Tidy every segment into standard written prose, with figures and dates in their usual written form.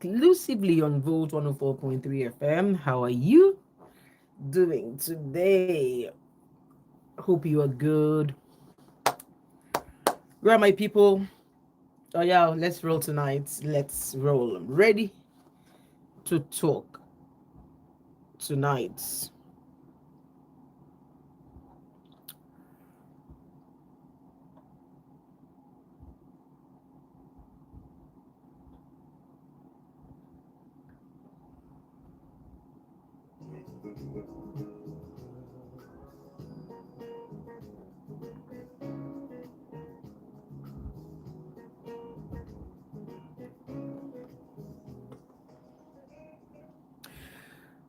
exclusively on Volt 104.3 FM. How are you doing today? Hope you are good. Where are my people? Oh, yeah, let's roll tonight. Let's roll. I'm ready to talk tonight.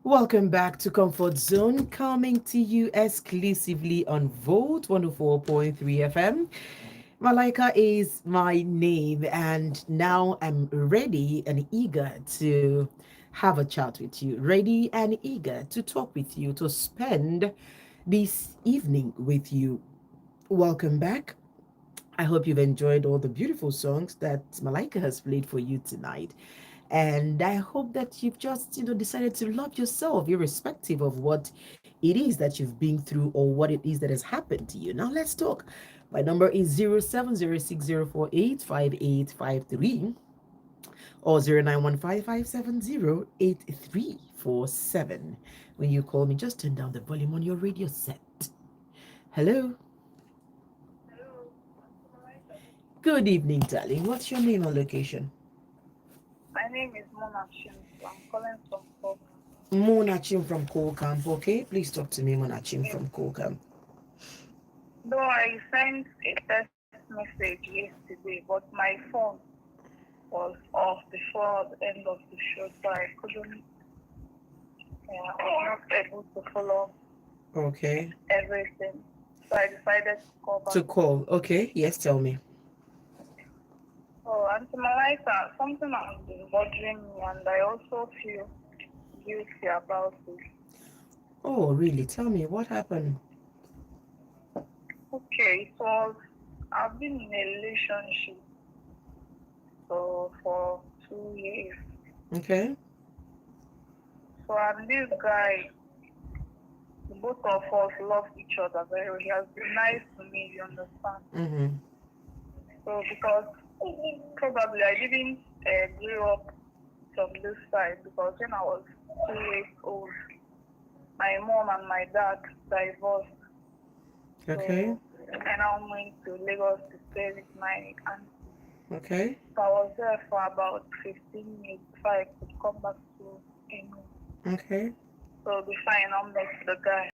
Welcome back to Comfort Zone, coming to you exclusively on Volt 104.3 FM. Malaika is my name, and now I'm ready and eager to have a chat with you. Ready and eager to talk with you, to spend this evening with you. Welcome back. I hope you've enjoyed all the beautiful songs that Malaika has played for you tonight. And I hope that you've just, decided to love yourself, irrespective of what it is that you've been through or what it is that has happened to you. Now let's talk. My number is 0706048583 or 0915570847. When you call me, just turn down the volume on your radio set. Hello. Hello, Good evening, darling. What's your name and location? my name is Mona Chim. I'm calling from Kobe. Mona Chim from Coal Camp, okay? Please talk to me, Mona Chim Yes. from Coal Camp. Though I sent a text message yesterday, but my phone was off before the end of the show, so I was not able to follow Okay. everything. So I decided to call back. To call. Okay. Yes, tell me. So, Auntie Malaika, something has been bothering me, and I also feel guilty about it. Oh, really? Tell me what happened. Okay, so I've been in a relationship for 2 years. Okay. So and this guy, both of us love each other very well. He has been nice to me, you understand. Mm-hmm. So because probably I didn't grow up from this side because when I was 2 years old, my mom and my dad divorced. Okay. So I now went to Lagos to stay with my auntie. Okay. So I was there for about 15 years before I could come back to Enugu. Okay. So before I now met the guy.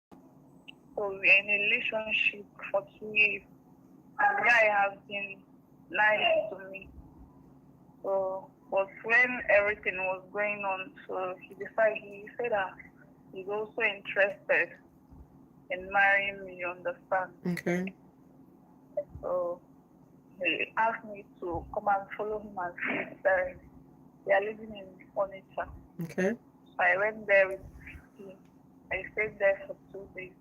So we're in a relationship for 2 years. And the guy has been nice to me. So, but when everything was going on, so he said that he's also interested in marrying me, you understand? Okay. So he asked me to come and follow him and see his parents. They are living in Onitsha. Okay. So I went there with him. I stayed there for 2 days.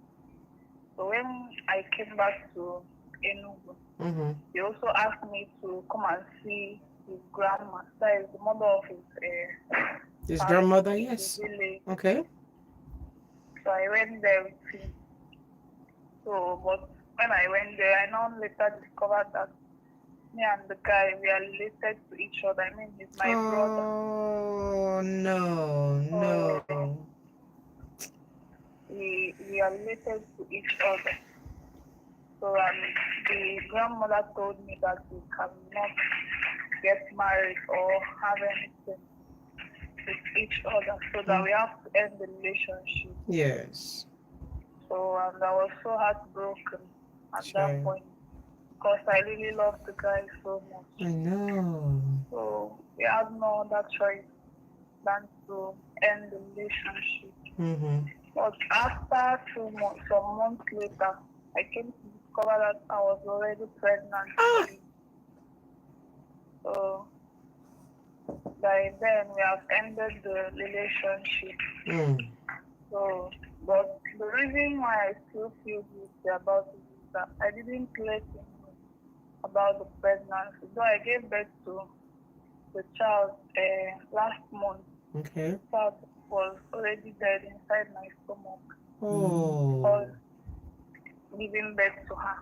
So when I came back to Enugu, Mm-hmm. he also asked me to come and see his grandma, that is the mother of his His parents grandmother, in the yes. village. Okay. So I went there with him. So, but when I went there, I now later discovered that me and the guy, we are related to each other. I mean, he's my brother. Oh no, So no. we are related to each other. So the grandmother told me that we cannot get married or have anything with each other, so that Mm. we have to end the relationship. Yes. So and I was so heartbroken at that Sure. point because I really loved the guy so I much. know. So we had no other choice than to end the relationship. Mm-hmm. But after 2 months, some months later, I came to discover that I was already pregnant for Ah. him. So by then we have ended the relationship. Mm. So, but the reason why I still feel guilty about it is that I didn't let him know about the pregnancy. So I gave birth to the child last month. Okay. The child was already dead inside my stomach. Oh. Was giving birth to her.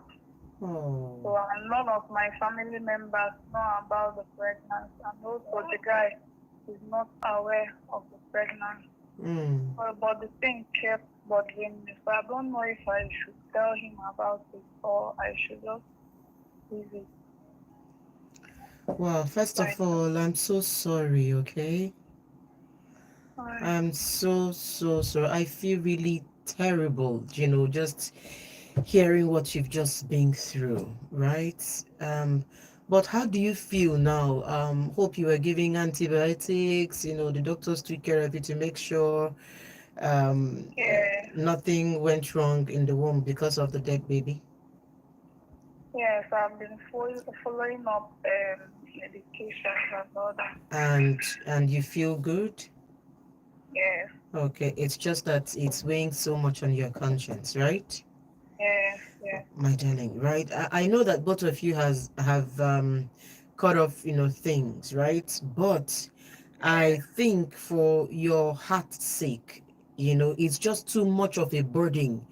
So Oh. none of my family members know about the pregnancy, and also the guy is not aware of the pregnancy. Mm. But the thing kept bothering me. So I don't know if I should tell him about it or I should just leave it Well, first of like that. all, I'm so sorry, okay? Alright. I'm so, so sorry. I feel really terrible, just hearing what you've just been through, right? But how do you feel now? Hope you were giving antibiotics, the doctors took care of you to make sure Yes, nothing went wrong in the womb because of the dead baby. yes, I've been following up medications and all that. And you feel good? Yes, Okay, it's just that it's weighing so much on your conscience, right? yes, yes, My darling, right? I know that both of you have cut off, things, right? But I yes, think for your heart's sake, it's just too much of a burden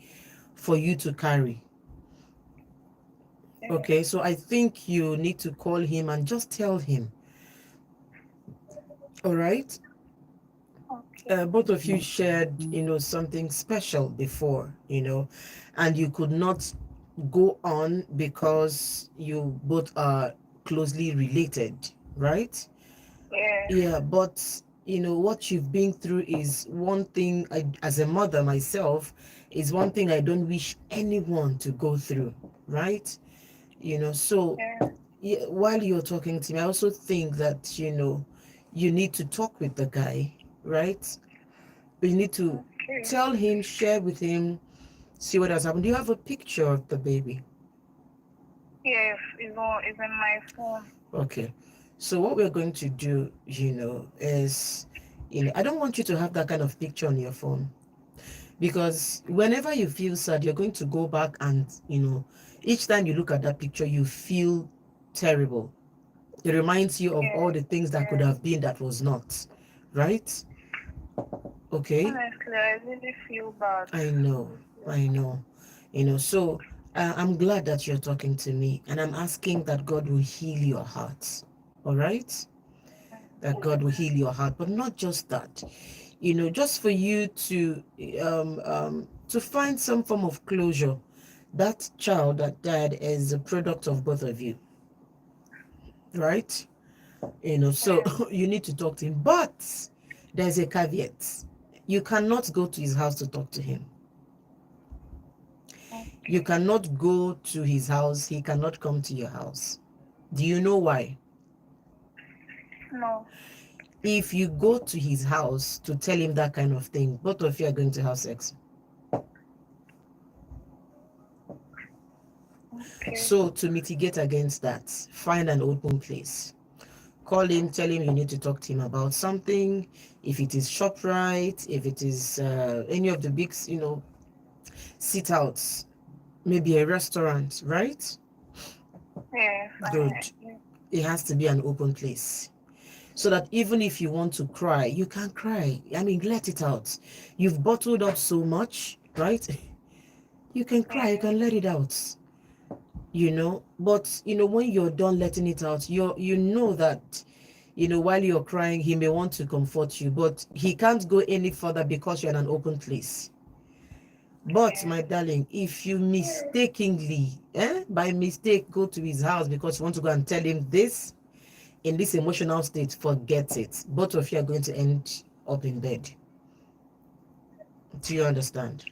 for you to carry. yes. Okay, so I think you need to call him and just tell him, all right? Okay. Both of you shared, something special before, and you could not go on because you both are closely related, right? Yes, Yeah, but what you've been through is one thing. As a mother myself, is one thing I don't wish anyone to go through, right? So yes. yeah, while you're talking to me, I also think that you need to talk with the guy, right? You need to Okay. tell him, share with him, see what has happened. Do you have a picture of the baby? Yes, it's in my phone. Okay. So what we're going to do, is, I don't want you to have that kind of picture on your phone, because whenever you feel sad, you're going to go back and, each time you look at that picture, you feel terrible. It reminds you of all Yes, the things that could yes. have been that was not, right? Okay. Honestly, I really feel bad. I know, I know, so I'm glad that you're talking to me, and I'm asking that God will heal your heart, all right? That God will heal your heart, but not just that, just for you to find some form of closure. That child that died is a product of both of you, right? So Yes, you need to talk to him, but there's a caveat. You cannot go to his house to talk to him. You okay. cannot go to his house. He cannot come to your house. Do you know why? No, If you go to his house to tell him that kind of thing, both of you are going to have sex. okay. So to mitigate against that, find an open place. Call him, tell him you need to talk to him about something. If it is ShopRite, if it is any of the big, sit outs, maybe a restaurant, right? Yes, Good. yes, It has to be an open place, so that even if you want to cry, you can cry. I mean, let it out. You've bottled up so much, right? You can cry, you yes, can let it out, But, when you're done letting it out, you know that, while you're crying, he may want to comfort you, but he can't go any further because you're in an open place. But, yes, my darling, if you mistakenly, by mistake, go to his house because you want to go and tell him this, in this emotional state, forget it. Both of you are going to end up in bed. Do you understand?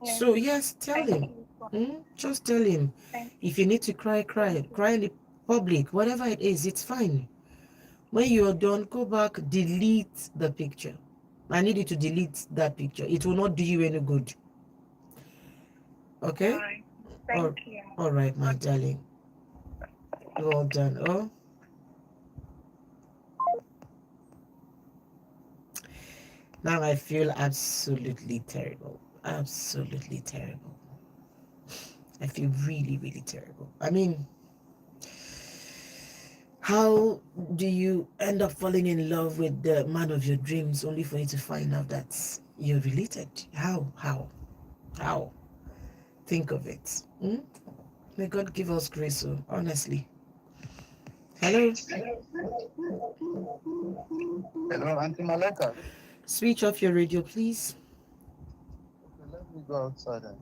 yes. So yes, tell Thank him. you. Just tell him. Thank, If you need to cry, thank cry. you. Cry in public. Whatever it is, it's fine. When you're done, go back, delete the picture. I need you to delete that picture. It will not do you any good. All Okay? right. Thank Or you. all right, my darling. Well done. Oh, now I feel absolutely terrible. Absolutely terrible. I feel really, really terrible. I mean, How do you end up falling in love with the man of your dreams only for you to find out that you're related? How? Think of it. Hmm? May God give us grace, so honestly. Hello? Hello, Auntie Malaika. Switch off your radio, please. Okay, let me go outside and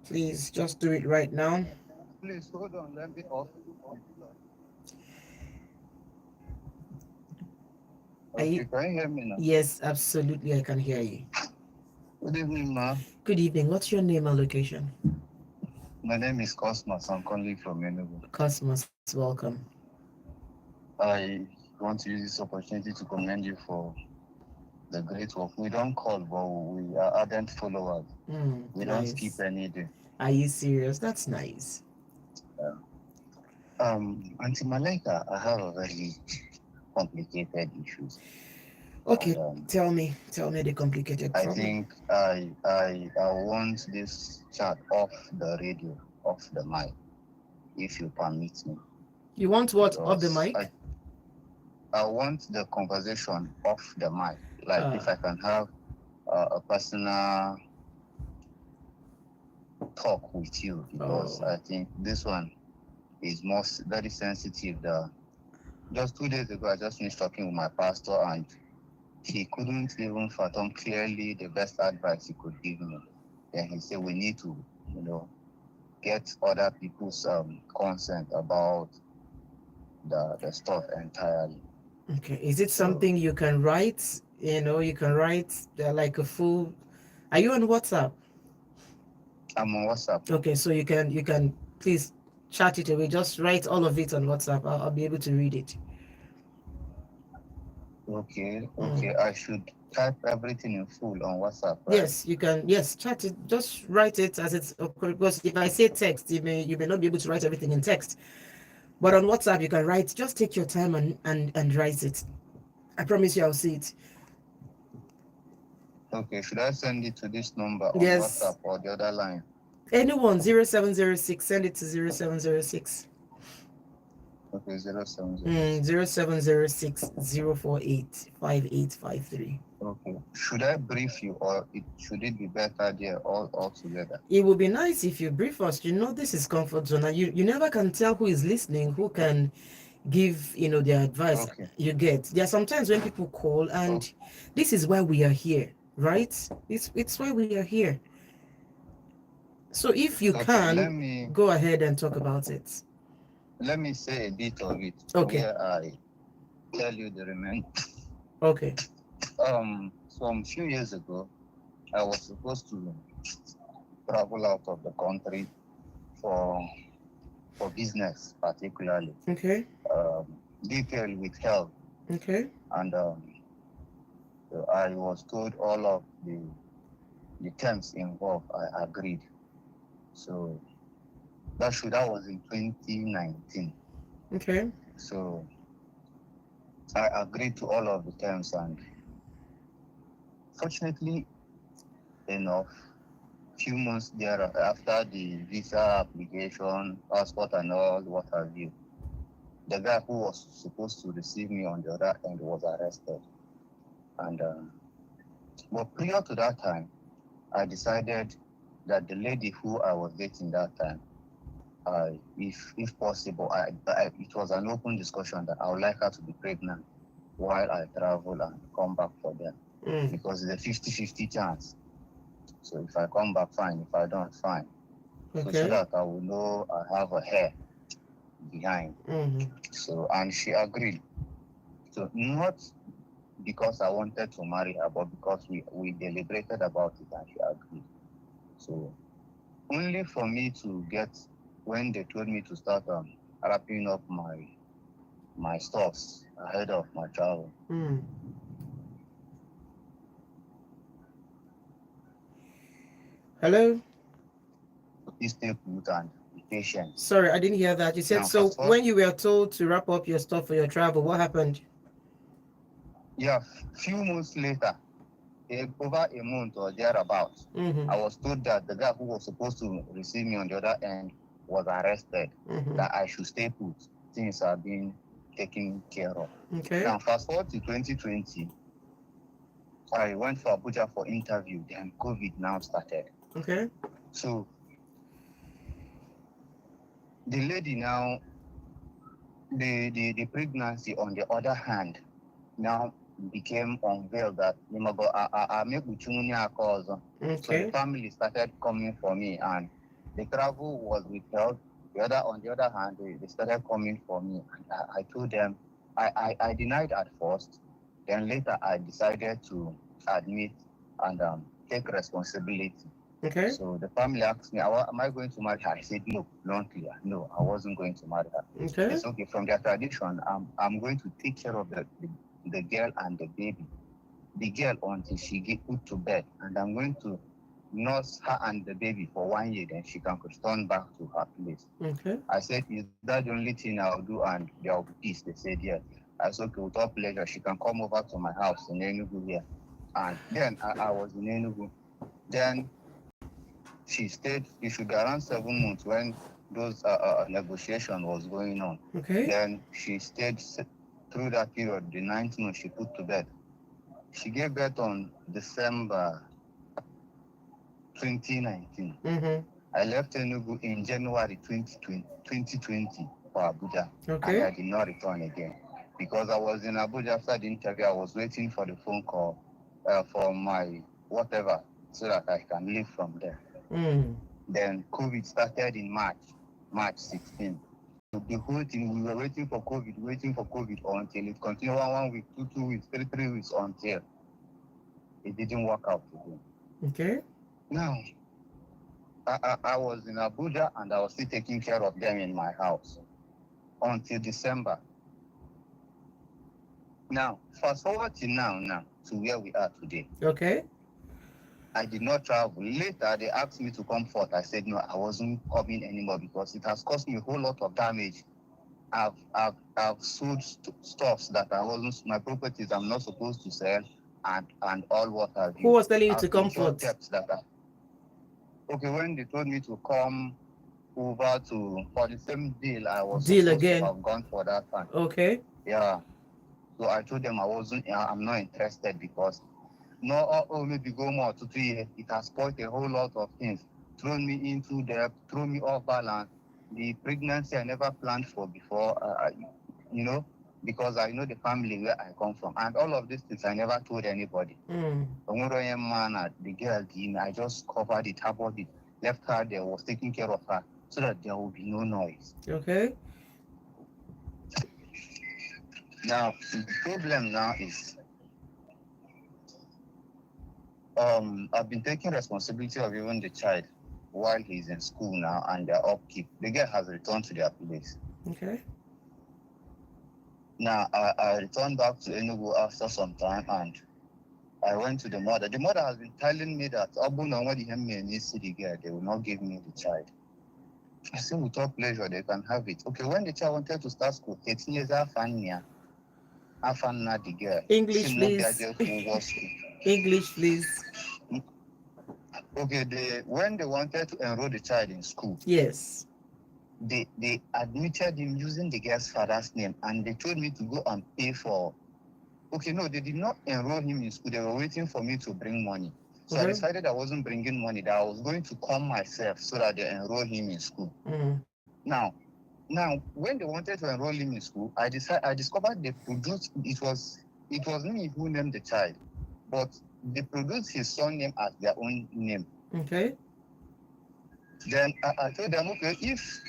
Please, just do it right now. please hold on. Let me off. Are Okay, you? can you hear me now? Yes, absolutely, I can hear you. Good evening, ma. Good evening. What's your name and location? My name is Cosmas. I'm calling from Enugu. Cosmos, welcome. I want to use this opportunity to commend you for the great work. We don't call, but we are ardent followers. We don't skip Nice. any day. Are you serious? That's nice. Auntie Malaika, I have a very complicated issues, Okay, and tell me the complicated I problem. think I want this chat off the radio, off the mic, if you permit me, You want what off the because mic? I want the conversation off the mic. Like if Uh, I can have a personal talk with you, because oh, I think this one is most very sensitive. Just 2 days ago, I just finished talking with my pastor, and he couldn't even fathom clearly the best advice he could give me. Then he said we need to, you know, get other people's consent about the stuff entirely. okay. Is it So something you can write? You can write like a full. Are you on WhatsApp? I'm on WhatsApp now. Okay, so you can please chat it away. Just write all of it on WhatsApp. I'll be able to read it. Okay, Mm. okay. I should type everything in full on WhatsApp, right? Yes, you can. Yes, chat it. Just write it as it's because if I say text, you may not be able to write everything in text. But on WhatsApp, you can write. Just take your time and write it. I promise you, I'll see it. Okay, should I send it to this number on Yes. WhatsApp or the other line? Anyone 0706. Send it to 0706. Okay, 0706. 0706 048 5853. Okay. Should I brief you, or should it be better there all together? It would be nice if you brief us. This is comfort zone, and you never can tell who is listening, who can give their advice. Okay. You get there are sometimes when people call, Oh, and this is why we are here, right? It's why we are here. So if you okay. can go ahead and talk about it. Let me say a bit of it Okay. where I tell you the remain. Okay. Some few years ago, I was supposed to travel out of the country for for business, particularly Okay. um, detailed with health, Okay. and so I was told all of the terms involved. I agreed. So that was in 2019. Okay. So I agreed to all of the terms, and fortunately enough, few months there after the visa application, passport, and all what have you, the guy who was supposed to receive me on the other end was arrested. And but prior to that time, I decided that the lady who I was dating that time, if possible, it was an open discussion that I would like her to be pregnant while I travel and come back for them, because it's a 50-50 chance. So if I come back, fine. If I don't, fine. So Okay. that I will know I have a hair behind. So, and she agreed. So not because I wanted to marry her, but because we deliberated about it and she agreed. So only for me to get, when they told me to start wrapping up my stuffs ahead of my travel. Hello. Please stay put and be patient. Sorry, I didn't hear that. You said Now, so first of all, when you were told to wrap up your stuff for your travel. What happened? yeah, few months later, over a month or thereabouts, I was told that the guy who was supposed to receive me on the other end was arrested, that I should stay put things are being taken care of. Okay. Now, fast forward to 2020, I went for Abuja for interview, then COVID now started. Okay. So the lady now, the pregnancy, on the other hand, now became unveiled that so the Okay. family started coming for me, and the travel was withheld. On the other hand, they started coming for me, and I told them, I denied at first. Then later I decided to admit and take responsibility. Okay. So the family asked me, am I going to marry her? I said, no, bluntly, no, I wasn't going to marry her. Okay. It's okay. From their tradition, I'm going to take care of the girl and the baby. The girl until she get put to bed, and I'm going to nurse her and the baby for 1 year, then she can return back to her place. Okay. I said, is that the only thing I'll do and there will be peace? They said, yes. I said, okay, with all pleasure, she can come over to my house in Enugu here. And then I was in Enugu. Then she stayed, it should be around 7 months when those negotiation was going on. Okay. Then she stayed through that period. The 9th month she put to bed. She gave birth on December 2019. Mm-hmm. I left Enugu in January 2020 for Abuja, and Okay. I did not return again because I was in Abuja after the interview. I was waiting for the phone call for my whatever so that I can leave from there. Mm. Then COVID started in March 16. So the whole thing, we were waiting for COVID until it continued 1 week, 2 weeks, 3 weeks until it didn't work out again. Okay. Now, I was in Abuja and I was still taking care of them in my house until December. Now, fast forward to now to where we are today. Okay. I did not travel. Later, they asked me to come forth. I said, no, I wasn't coming anymore because it has caused me a whole lot of damage. I've sold stuffs that I wasn't, my properties I'm not supposed to sell, and all what have you. Who was telling you to I've incurred comfort? debts that are, okay, when they told me to come over to for the same deal, I was Deal supposed to again. have gone for that time. Okay. Yeah. So I told them I'm not interested because maybe go more to 3 years. It has spoiled a whole lot of things. Thrown me into debt, thrown me off balance. The pregnancy I never planned for before, because I know the family where I come from. And all of these things I never told anybody. Mm. The girl, I just covered it, harbored it, left her there, was taking care of her so that there will be no noise. Okay. Now, the problem now is I've been taking responsibility of even the child while he's in school now and their upkeep. The girl has returned to their place. Okay. Now, I returned back to Enugu after some time and I went to the mother. The mother has been telling me that the girl, they will not give me the child. I said, with all pleasure, they can have it. Okay, when the child wanted to start school, 18 years after the girl. English, please. English, please. Okay, when they wanted to enroll the child in school, yes, they admitted him using the girl's father's name, and they told me to go and pay for. Okay, no, they did not enroll him in school. They were waiting for me to bring money. So I decided I wasn't bringing money, that I was going to come myself so that they enroll him in school. Mm. Now, when they wanted to enroll him in school, I discovered they produced, it was me who named the child, but they produced his son name as their own name. Okay. Then I told them, okay, if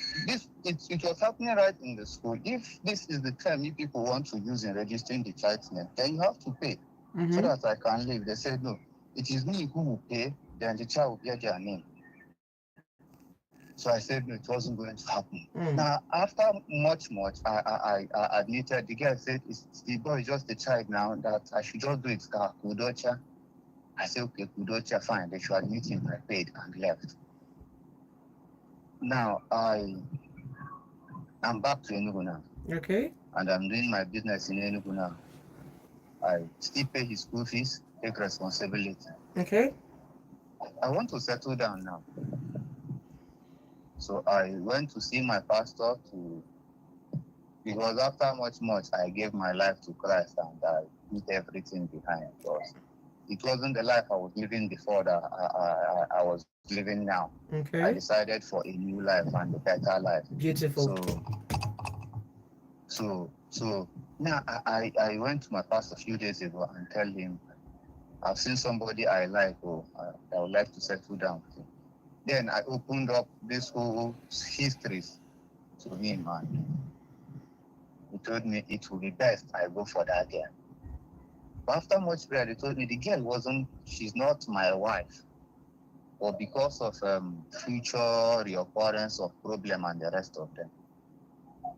it was happening right in the school, if this is the term you people want to use in registering the child's name, then you have to pay so that I can leave. They said, no, it is me who will pay, then the child will get their name. So I said, no, it wasn't going to happen. Now, after much, I admitted, the girl said, the boy is just a child now, that I should just do it, Kudocha. I said, okay, Kudocha, fine. They should admit him. I paid and left. Now, I'm back to Enugu now. Okay. And I'm doing my business in Enugu now. I still pay his school fees, take responsibility. Okay. I want to settle down now. So I went to see my pastor to, because after much, I gave my life to Christ and I put everything behind. Because it wasn't the life I was living before that I was living now. I Okay. decided for a new life and a better life. Beautiful. So now I went to my pastor a few days ago and tell him I've seen somebody I like or I would like to settle down with him. Then I opened up this whole histories to him and he told me it will be best I go for that girl. But after much prayer, they told me the girl she's not my wife. But because of future reoccurrence of problem and the rest of them,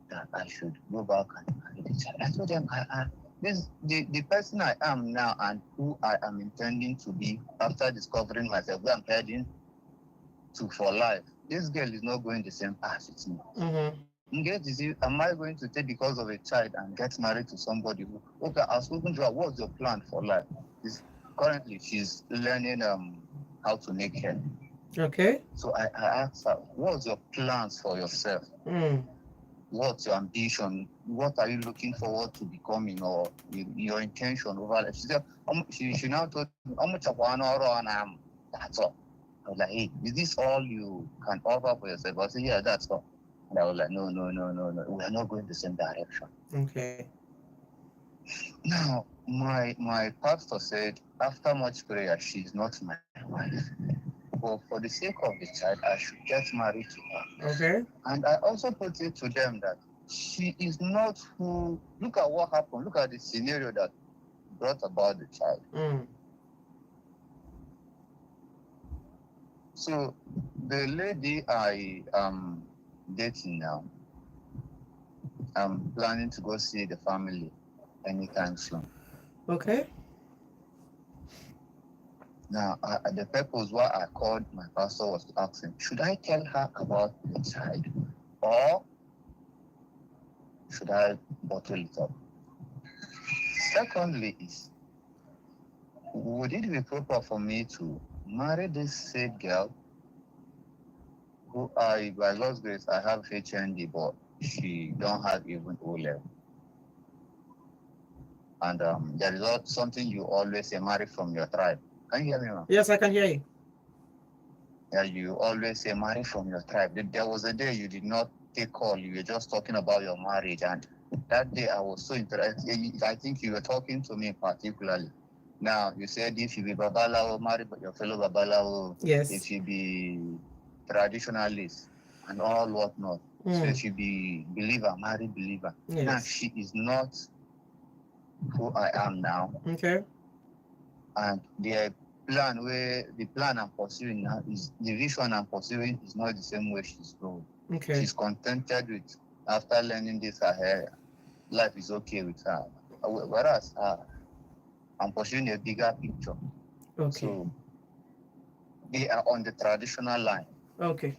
that I should go back and marry the child. I told them, the person I am now and who I am intending to be after discovering myself, where I'm heading to for life, this girl is not going the same path with me. Am I going to take because of a child and get married to somebody who, okay, I've spoken to her, what's your plan for life? Currently, she's learning how to make hair. Okay. So I asked her, what's your plans for yourself? What's your ambition? What are you looking forward to becoming or your intention over life? She said, she now told me, how much of one hour and that's all. I was like, hey, is this all you can offer for yourself? I said, yeah, that's all. And I was like, no. We are not going the same direction. Okay. Now, my pastor said, after much prayer, she's not my wife. But for the sake of the child, I should get married to her. Okay. And I also put it to them that she is not who. Look at what happened. Look at the scenario that brought about the child. So the lady I am dating now, I'm planning to go see the family anytime soon. Okay. Now, the purpose why I called my pastor was to ask him, should I tell her about the child or should I bottle it up? Secondly is, would it be proper for me to marry this said girl who by God's grace, I have HND, but she don't have even O level? And there is something you always say, marry from your tribe. Can you hear me, ma'am? Yes, I can hear you. Yeah, you always say marry from your tribe. There was a day you did not take call. You were just talking about your marriage. And that day I was so interested. I think you were talking to me particularly. Now, you said if you be Babalawo, marry your fellow Babalawo. Yes. If you be traditionalist and all whatnot. So if you be believer, marry believer. Yes. Now, she is not who I am now. Okay. And the plan I'm pursuing now is the vision I'm pursuing is not the same way she's going. Okay. She's contented with after learning this her life is okay with her. Whereas I'm pursuing a bigger picture. Okay. So they are on the traditional line. Okay.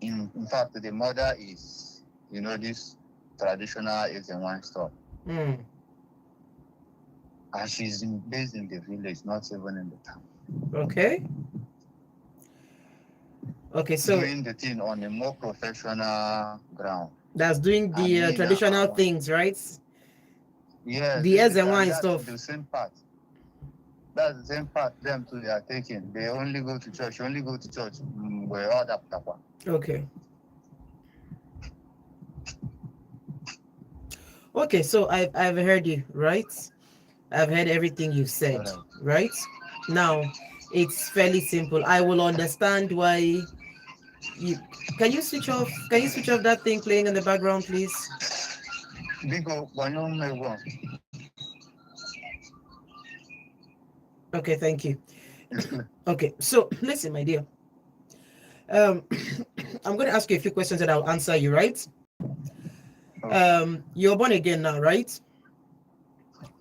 In fact, the mother is, this traditional is a wine store. And she's based in the village, not even in the town. Okay. Okay, so doing the thing on a more professional ground. That's doing the traditional things, right? Yes. The S and Y stuff. The same part. That's the same part them too they are taking. They only go to church. Where all that. Okay. Okay, so I've heard you, right? I've heard everything you've said, right? Now, it's fairly simple. I will understand why you... Can you switch off that thing playing in the background, please? Okay, thank you. Okay, so listen, my dear. I'm going to ask you a few questions and I'll answer you, right? You're born again now, right?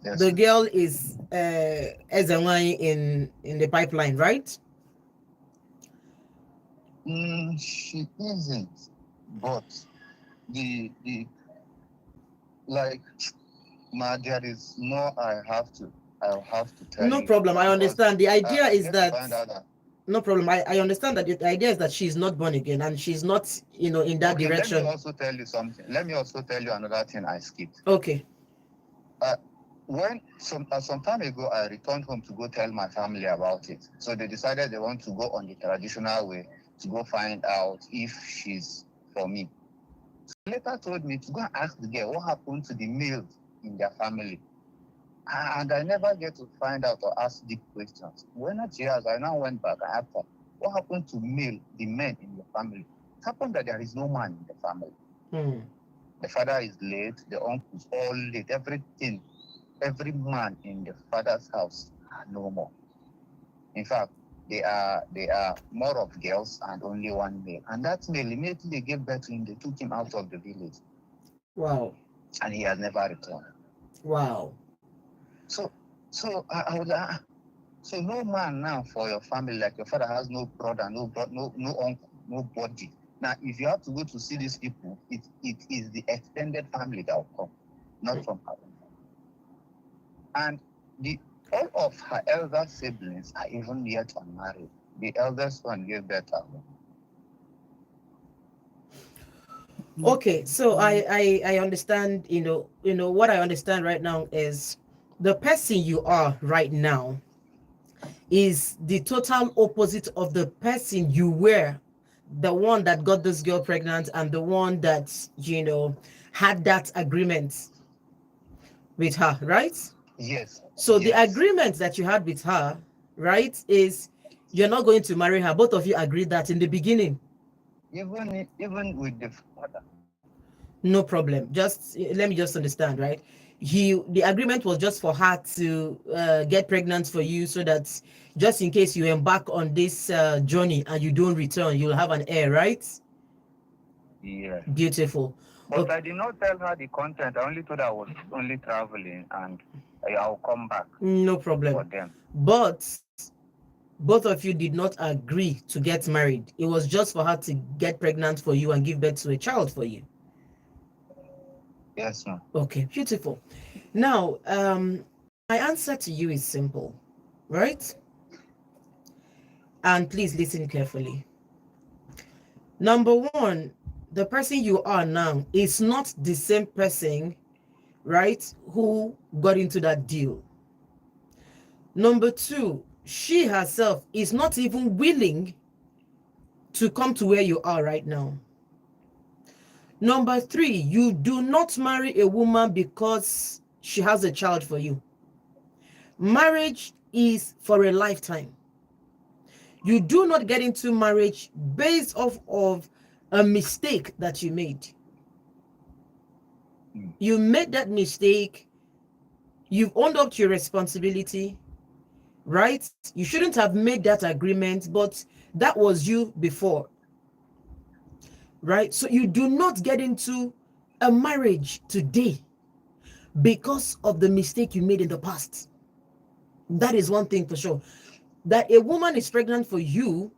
Yes. The girl is SNY in the pipeline, right? She isn't, but the like there is more I'll have to tell you. No problem. I understand. The idea is that No problem. I understand that the idea is that she's not born again and she's not, in that Okay, let me direction. also tell you something. Let me also tell you another thing I skipped. Okay. Uh, when some time ago, I returned home to go tell my family about it. So they decided they want to go on the traditional way to go find out if she's for me. So they later told me to go and ask the girl what happened to the males in their family. And I never get to find out or ask deep questions. When at years, I now went back and asked her, what happened to the men in your family? It happened that there is no man in the family. Hmm. The father is late, the uncles all late, everything, every man in the father's house are no more. In fact, they are more of girls and only one male. And that male immediately gave birth to him, they took him out of the village. Wow. And he has never returned. Wow. So I was like, so no man now for your family, like your father has no brother, no uncle, nobody. Now, if you have to go to see these people, it is the extended family that will come, not from her own. And the all of her elder siblings are even yet unmarried. The eldest one gave birth at home. Okay, so I understand, what I understand right now is the person you are right now is the total opposite of the person you were, the one that got this girl pregnant and the one that, had that agreement with her, right? Yes, So the yes. agreement that you had with her, right, is you're not going to marry her. Both of you agreed that in the beginning. Even with the father. No problem. Just let me just understand, right? The agreement was just for her to get pregnant for you, so that just in case you embark on this journey and you don't return, you'll have an heir, right? Yes. Beautiful. But Okay, I did not tell her the content. I only told her I was only traveling and I'll come back no for problem. them. But both of you did not agree to get married. It was just for her to get pregnant for you and give birth to a child for you. Yes, ma'am. Okay, beautiful. Now, my answer to you is simple, right? And please listen carefully. Number one, the person you are now is not the same person, right, who got into that deal. Number two, she herself is not even willing to come to where you are right now. Number three, you do not marry a woman because she has a child for you. Marriage is for a lifetime. You do not get into marriage based off of a mistake that you made. You made that mistake. You've owned up to your responsibility, right? You shouldn't have made that agreement, but that was you before, right? So you do not get into a marriage today because of the mistake you made in the past. That is one thing for sure. That a woman is pregnant for you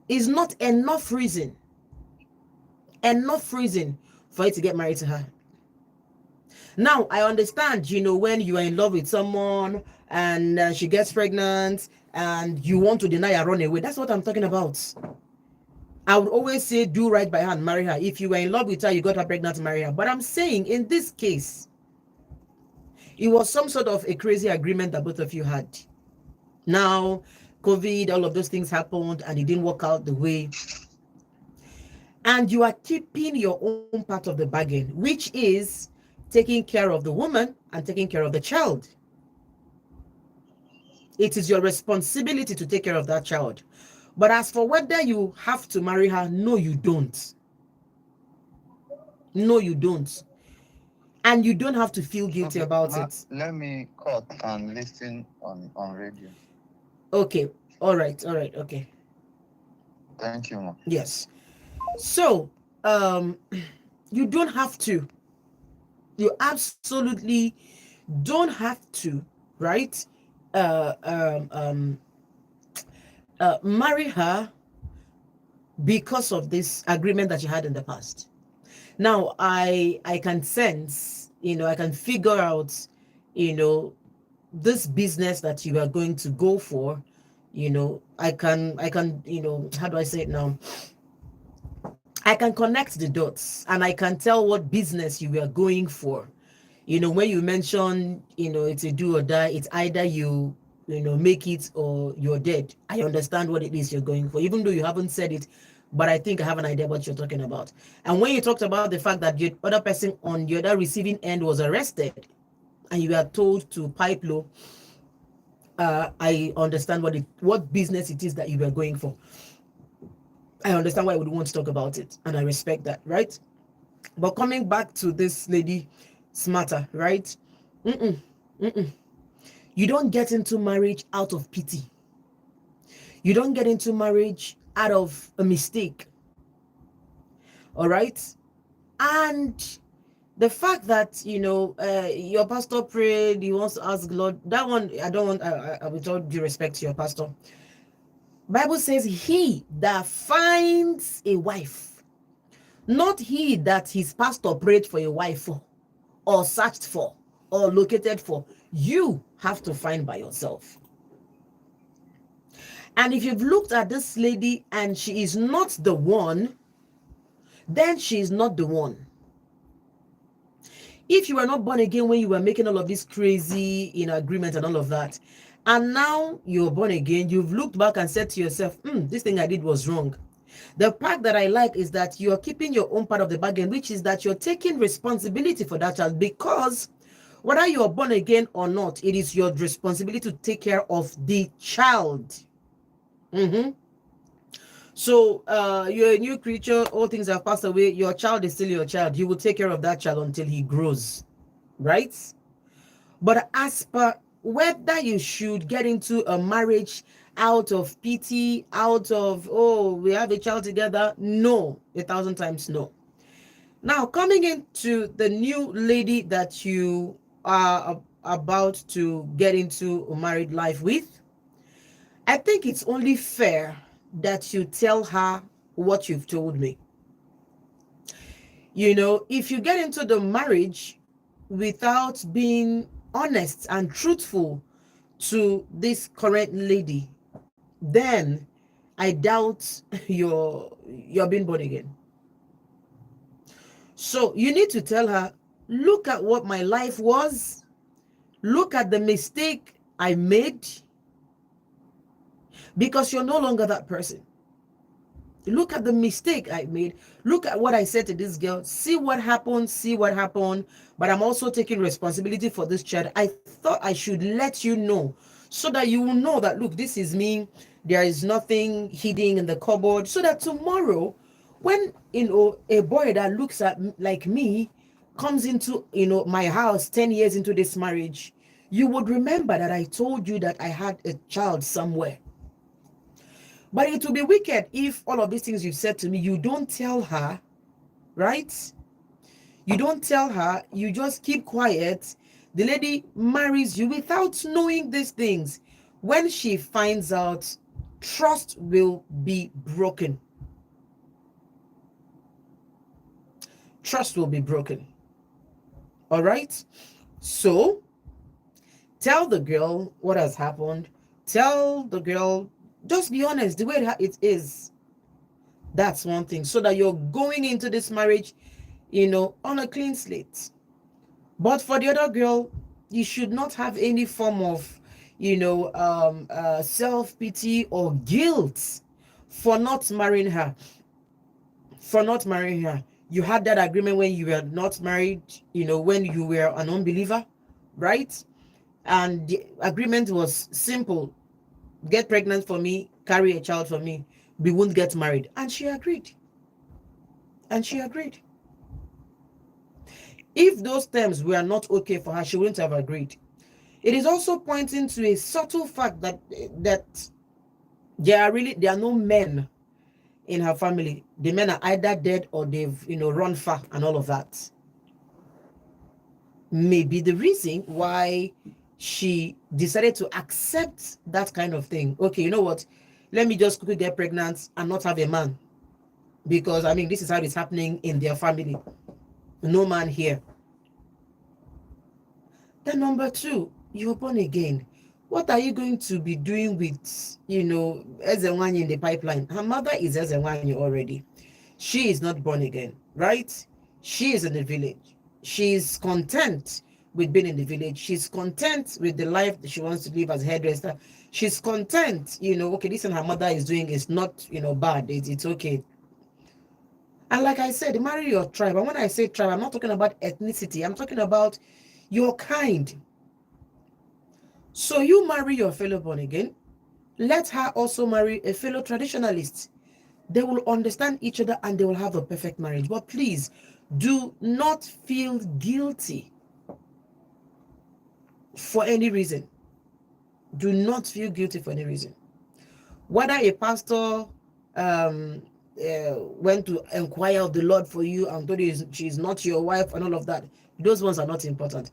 is not enough reason for you to get married to her. Now, I understand, when you are in love with someone and she gets pregnant and you want to deny her, run away. That's what I'm talking about. I would always say do right by her and marry her. If you were in love with her, you got her pregnant, marry her. But I'm saying in this case, it was some sort of a crazy agreement that both of you had. Now, COVID, all of those things happened and it didn't work out the way. And you are keeping your own part of the bargain, which is taking care of the woman and taking care of the child. It is your responsibility to take care of that child. But as for whether you have to marry her, no, you don't. No, you don't. And you don't have to feel guilty Okay, about it. let me cut and listen on radio. Okay. All right. All right. Okay. Thank you, ma'am. Yes. So, um, you don't have to. You absolutely don't have to, right? Uh, um, um, Marry her because of this agreement that you had in the past. Now, I can sense, I can figure out, you know, this business that you are going to go for I can, how do I say it now? I can connect the dots and I can tell what business you were going for. When you mention, it's a do or die, it's either you make it or you're dead. I understand what it is you're going for, even though you haven't said it, but I think I have an idea what you're talking about. And when you talked about the fact that the other person on the other receiving end was arrested and you were told to pipe low, I understand what business it is that you were going for. I understand why I would want to talk about it, and I respect that, right? But coming back to this lady, smarter, right? Mm-mm, mm-mm. You don't get into marriage out of pity. You don't get into marriage out of a mistake. All right. And the fact that your pastor prayed, he wants to ask Lord, that one I don't want. With all due respect to your pastor, Bible says he that finds a wife, not he that his pastor prayed for a wife for, or searched for, or located for. You have to find by yourself. And if you've looked at this lady and she is not the one, then she is not the one. If you were not born again when you were making all of this crazy agreement and all of that, and now you're born again, you've looked back and said to yourself, this thing I did was wrong. The part that I like is that you're keeping your own part of the bargain, which is that you're taking responsibility for that child, because whether you're born again or not, it is your responsibility to take care of the child. So you're a new creature, all things have passed away. Your child is still your child. You will take care of that child until he grows, right? But as per whether you should get into a marriage out of pity, out of, oh, we have a child together, no, 1,000 times no. Now, coming into the new lady that you are about to get into a married life with, I think it's only fair that you tell her what you've told me. If you get into the marriage without being honest and truthful to this current lady, then I doubt you're being born again. So you need to tell her, look at what my life was, look at the mistake I made, because you're no longer that person. Look at the mistake I made. Look at what I said to this girl. See what happened. But I'm also taking responsibility for this child. I thought I should let you know so that you will know that, look, this is me. There is nothing hidden in the cupboard. So that tomorrow, when a boy that looks at like me comes into my house 10 years into this marriage, you would remember that I told you that I had a child somewhere. But it will be wicked if all of these things you've said to me, you don't tell her, right? You don't tell her, you just keep quiet. The lady marries you without knowing these things. When she finds out, trust will be broken. Trust will be broken. All right? So, tell the girl what has happened. Tell the girl, just be honest, the way it is. That's one thing. So that you're going into this marriage, on a clean slate. But for the other girl, you should not have any form of, self-pity or guilt for not marrying her. For not marrying her. You had that agreement when you were not married, when you were an unbeliever, right? And the agreement was simple. Get pregnant for me, carry a child for me. We won't get married. And she agreed. If those terms were not okay for her, she wouldn't have agreed. It is also pointing to a subtle fact that there are no men in her family. The men are either dead or they've run far and all of that. Maybe the reason why she decided to accept that kind of thing. Okay, you know what? Let me just quickly get pregnant and not have a man. Because, this is how it's happening in their family. No man here. Then number two, you're born again. What are you going to be doing with, Ezenwanye in the pipeline? Her mother is Ezenwanye already. She is not born again, right? She is in the village. She's content with being in the village. She's content with the life that she wants to live as a hairdresser. She's content, okay, this and her mother is doing is not, bad. It's okay. And like I said, marry your tribe. And when I say tribe, I'm not talking about ethnicity. I'm talking about your kind. So you marry your fellow born again. Let her also marry a fellow traditionalist. They will understand each other and they will have a perfect marriage. But please, do not feel guilty for any reason. Do not feel guilty for any reason. Whether a pastor went to inquire of the Lord for you and told you she's not your wife and all of that, those ones are not important.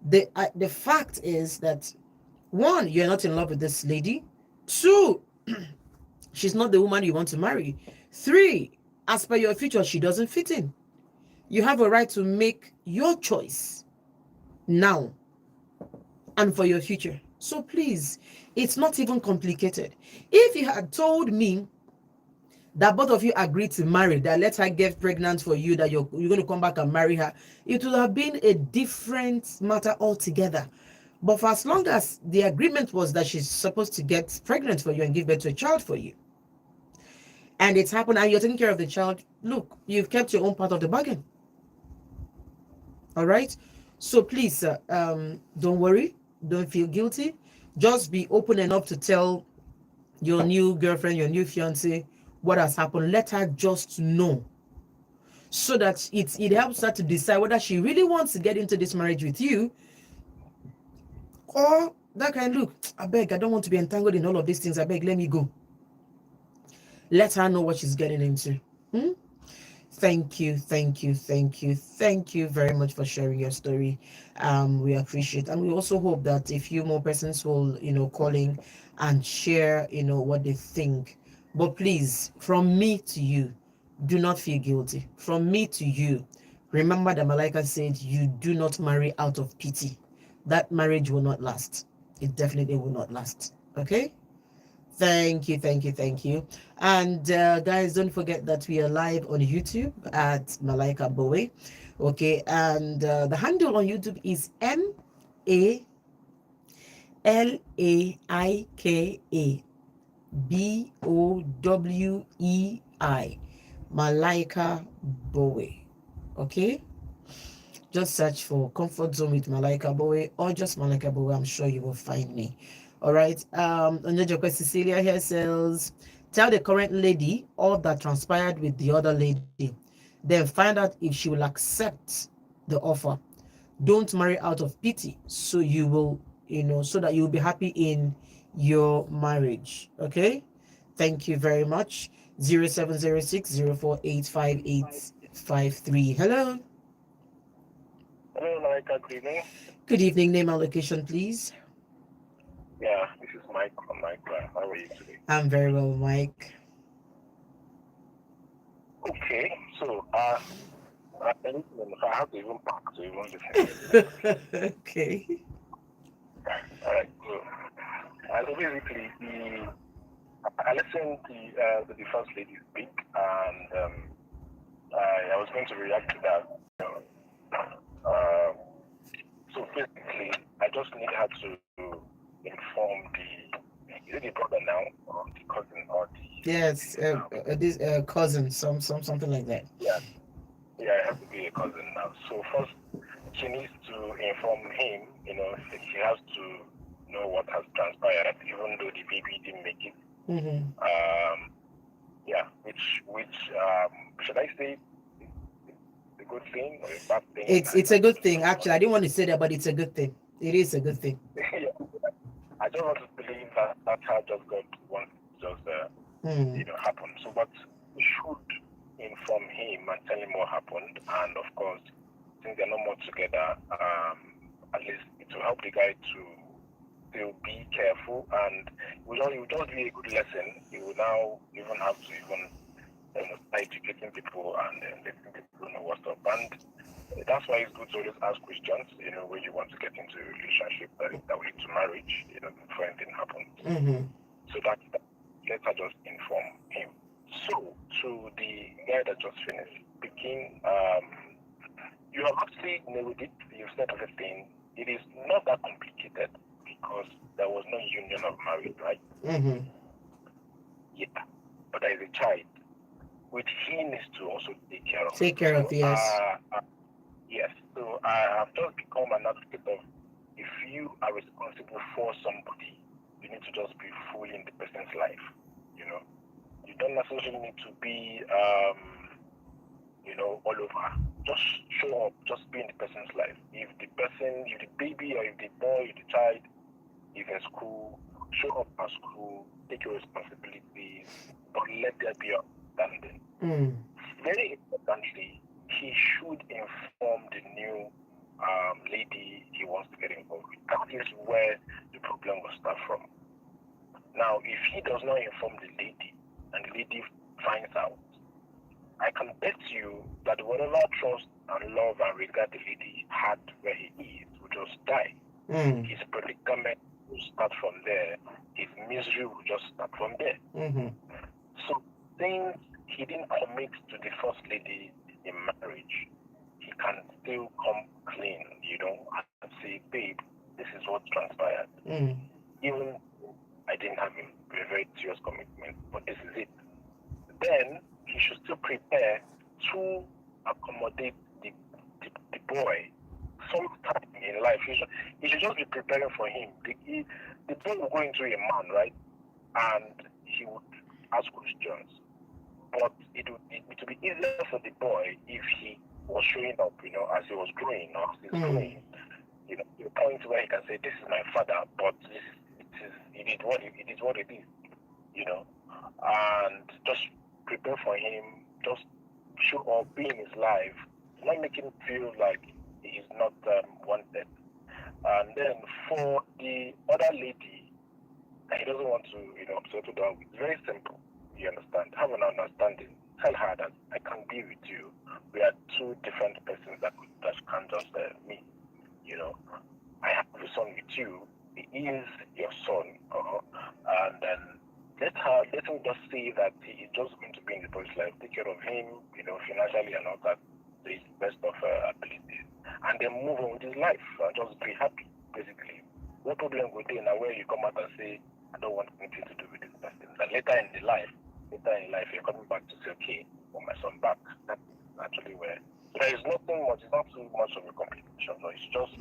The fact is that, one, you're not in love with this lady. Two, she's not the woman you want to marry. Three, as per your future, she doesn't fit in. You have a right to make your choice now and for your future. So please, it's not even complicated. If you had told me that both of you agreed to marry, that let her get pregnant for you, that you're going to come back and marry her, it would have been a different matter altogether. But for as long as the agreement was that she's supposed to get pregnant for you and give birth to a child for you, and it's happened and you're taking care of the child, look, you've kept your own part of the bargain. All right. So please, don't worry. Don't feel guilty. Just be open enough to tell your new girlfriend, your new fiance, what has happened. Let her just know, so that it helps her to decide whether she really wants to get into this marriage with you, or that kind, look, I beg, I don't want to be entangled in all of these things. I beg, let me go. Let her know what she's getting into. Hmm? Thank you, thank you, thank you, thank you very much for sharing your story. We appreciate, and we also hope that a few more persons will, call in and share, what they think. But please, from me to you, do not feel guilty. From me to you, remember that Malaika said you do not marry out of pity. That marriage will not last. It definitely will not last. Okay? Thank you, thank you, thank you. And guys, don't forget that we are live on YouTube at Malaika Bowei. Okay, and the handle on YouTube is Malaika Bowei. Malaika Bowei. Okay, just search for Comfort Zone with Malaika Bowei or just Malaika Bowei. I'm sure you will find me. All right. Onyejoke Cecilia here says, tell the current lady all that transpired with the other lady. Then find out if she will accept the offer. Don't marry out of pity. So you will, so that you'll be happy in your marriage. Okay. Thank you very much. 0706 Hello. Hello, Malaika. Good evening. Good evening. Name and location, please. Yeah, this is Mike from Mike. How are you today? I'm very well, Mike. Okay, so I have to even park to even listen. Okay. All right, so basically, I listened to the first lady speak, and I was going to react to that. So basically, I just need her to inform is it the brother now, or the cousin, or the Yes, this cousin, something like that. yeah, it has to be a cousin now. So first, she needs to inform him. She has to know what has transpired, even though the baby didn't make it. Mm-hmm. Which should I say a good thing or a bad thing? It's a good thing, actually. I didn't want to say that, but it's a good thing. It is a good thing. Yeah. I don't want to believe that that's how just God wants just happen. So, but we should inform him and tell him what happened, and of course, since they're no more together, at least it will help the guy to still be careful, and it will just be a good lesson. He will now even have to start educating people and letting people know what's up. And that's why it's good to always ask questions, when you want to get into a relationship that we need to marry. marriage, before anything happens. Mm-hmm. So that let her just inform him. So to the guy that just finished speaking, you have actually nailed it. You've said everything. It is not that complicated because there was no union of marriage, right? Mm-hmm. Yeah. But there is a child, which he needs to also take care of. Take care of, So, yes. yes. So I have just become an advocate of if you are responsible for somebody, you need to just be fully in the person's life. You don't necessarily need to be, all over. Just show up, just be in the person's life. If the baby or if the boy, if the child is in school, show up at school, take your responsibilities, but let there be understanding. Mm. Very importantly, he should inform the new lady he wants to get involved with. That is where the problem will start from. Now, if he does not inform the lady and the lady finds out, I can bet you that whatever trust and love and regard the lady had where he is will just die. Mm. His predicament will start from there. His misery will just start from there. Mm-hmm. So since he didn't commit to the first lady in marriage, he can still come clean, and say, babe, this is what transpired. Mm. Even I didn't have a very serious commitment, but this is it. Then he should still prepare to accommodate the boy sometime in life. He should just be preparing for him. The boy will go into a man, right? And he would ask questions. But it would be easier for the boy if he was showing up, as he was growing or as he's growing. To a point where he can say, this is my father, but it is what it is, and just prepare for him, just show up, be in his life, not make him feel like he is not wanted. And then for the other lady that he doesn't want to, settle down with, very simple. You understand? Have an understanding. Tell her that I can be with you. We are two different persons that can just meet. I have a son with you. He is your son, and then let him just see that he is just going to be in the boy's life, take care of him, financially and all that, to his best of abilities, and then move on with his life and just be happy, basically. No problem with it now where you come out and say, I don't want anything to do with this person. And later in life, you're coming back to say, okay, I want my son back. That's actually where. So there is nothing much, it's not too much of a complication. No, it's just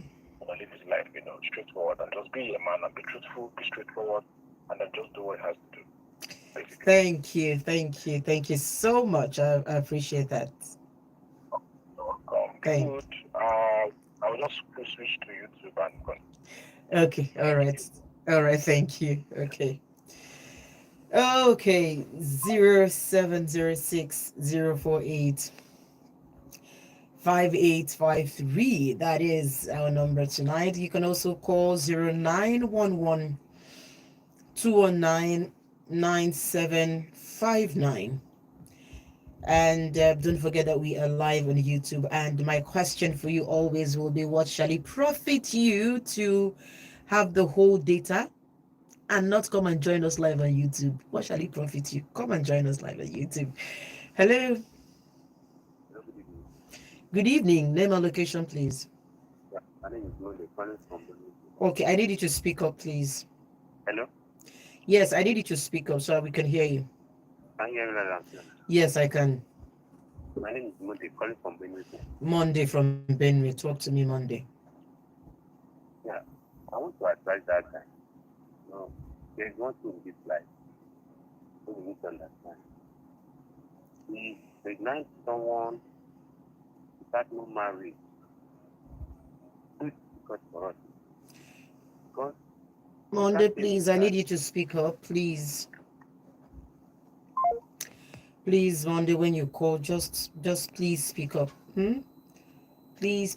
live his life, straightforward, and just be a man and be truthful, be straightforward, and then just do what he has to do. Basically. Thank you so much. I appreciate that. Thank. Good. I will just switch to YouTube and continue. Okay. All right. Thank you. Okay. Okay. 07060485853. That is our number tonight. You can also call 0911-219-9759. And don't forget that we are live on YouTube. And my question for you always will be, what shall it profit you to have the whole data and not come and join us live on YouTube? What shall it profit you? Come and join us live on YouTube. Hello. Good evening. Name and location, please. Yeah, my name is Monday, calling from Benin. Okay, I need you to speak up, please. Hello? Yes, I need you to speak up so we can hear you. Can you hear me loud and clear? Yes, I can. My name is Monday, calling from Benin. Monday from Benue. Talk to me, Monday. Yeah, I want to advise that guy. No, there is one thing in this life we need to understand. If they ignite someone without no marriage, it's because for us. Because Monday, please, I need you to speak up, please. Please, Monday, when you call, just please speak up. Please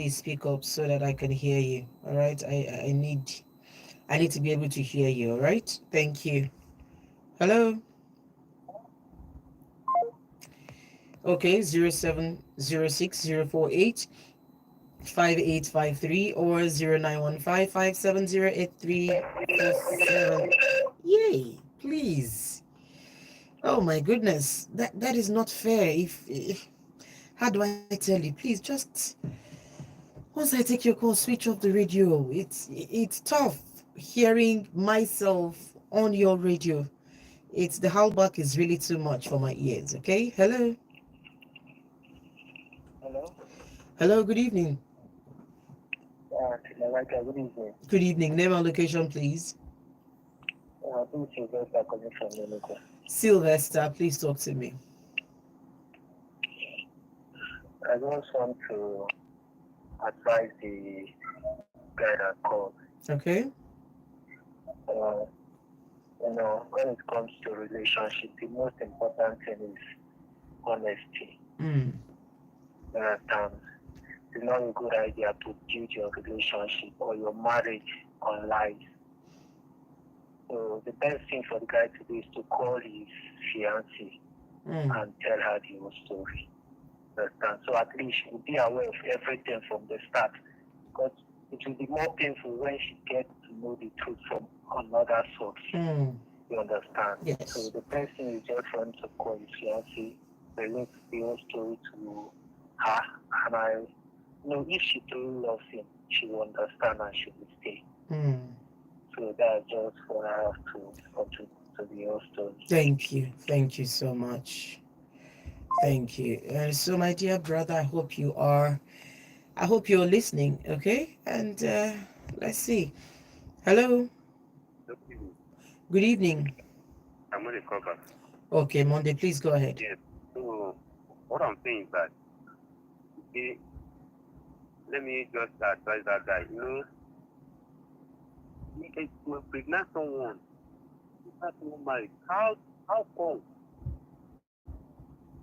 speak up so that I can hear you. All right, I need to be able to hear you. All right, thank you. Hello. Okay, 0706048 5853 or 0915 570 8347. Yay, please. Oh my goodness. That is not fair. If how do I tell you? Please just once I take your call, switch off the radio. It's tough hearing myself on your radio. It's the howlback is really too much for my ears. Okay. Hello. Hello? Hello. Good evening. Malaika, good evening. Good evening. Name and location, please. This is Sylvester calling from Monaco. Sylvester, please talk to me. I just want to advise the guy that called. Okay. When it comes to relationship, the most important thing is honesty. Mm. There are times it's not a good idea to build your relationship or your marriage on lies. So the best thing for the guy to do is to call his fiancée and tell her the whole story. Understand? So at least she will be aware of everything from the start. Because it will be more painful when she gets to know the truth from another source. You understand? Yes. So the best thing is just for him to call his fiancée, relate the whole story to her, and if she truly loves him, she will understand and she will stay. So that's just what I have to contribute to the whole story. Thank you so much. Thank you. So, my dear brother, I hope you're listening. Okay, and let's see. Hello. Good evening. I'm going to cover. Okay, Monday, please go ahead. Yes. So, what I'm saying is that, okay, let me just advise that guy. If you pregnant someone, you start to marry. How come?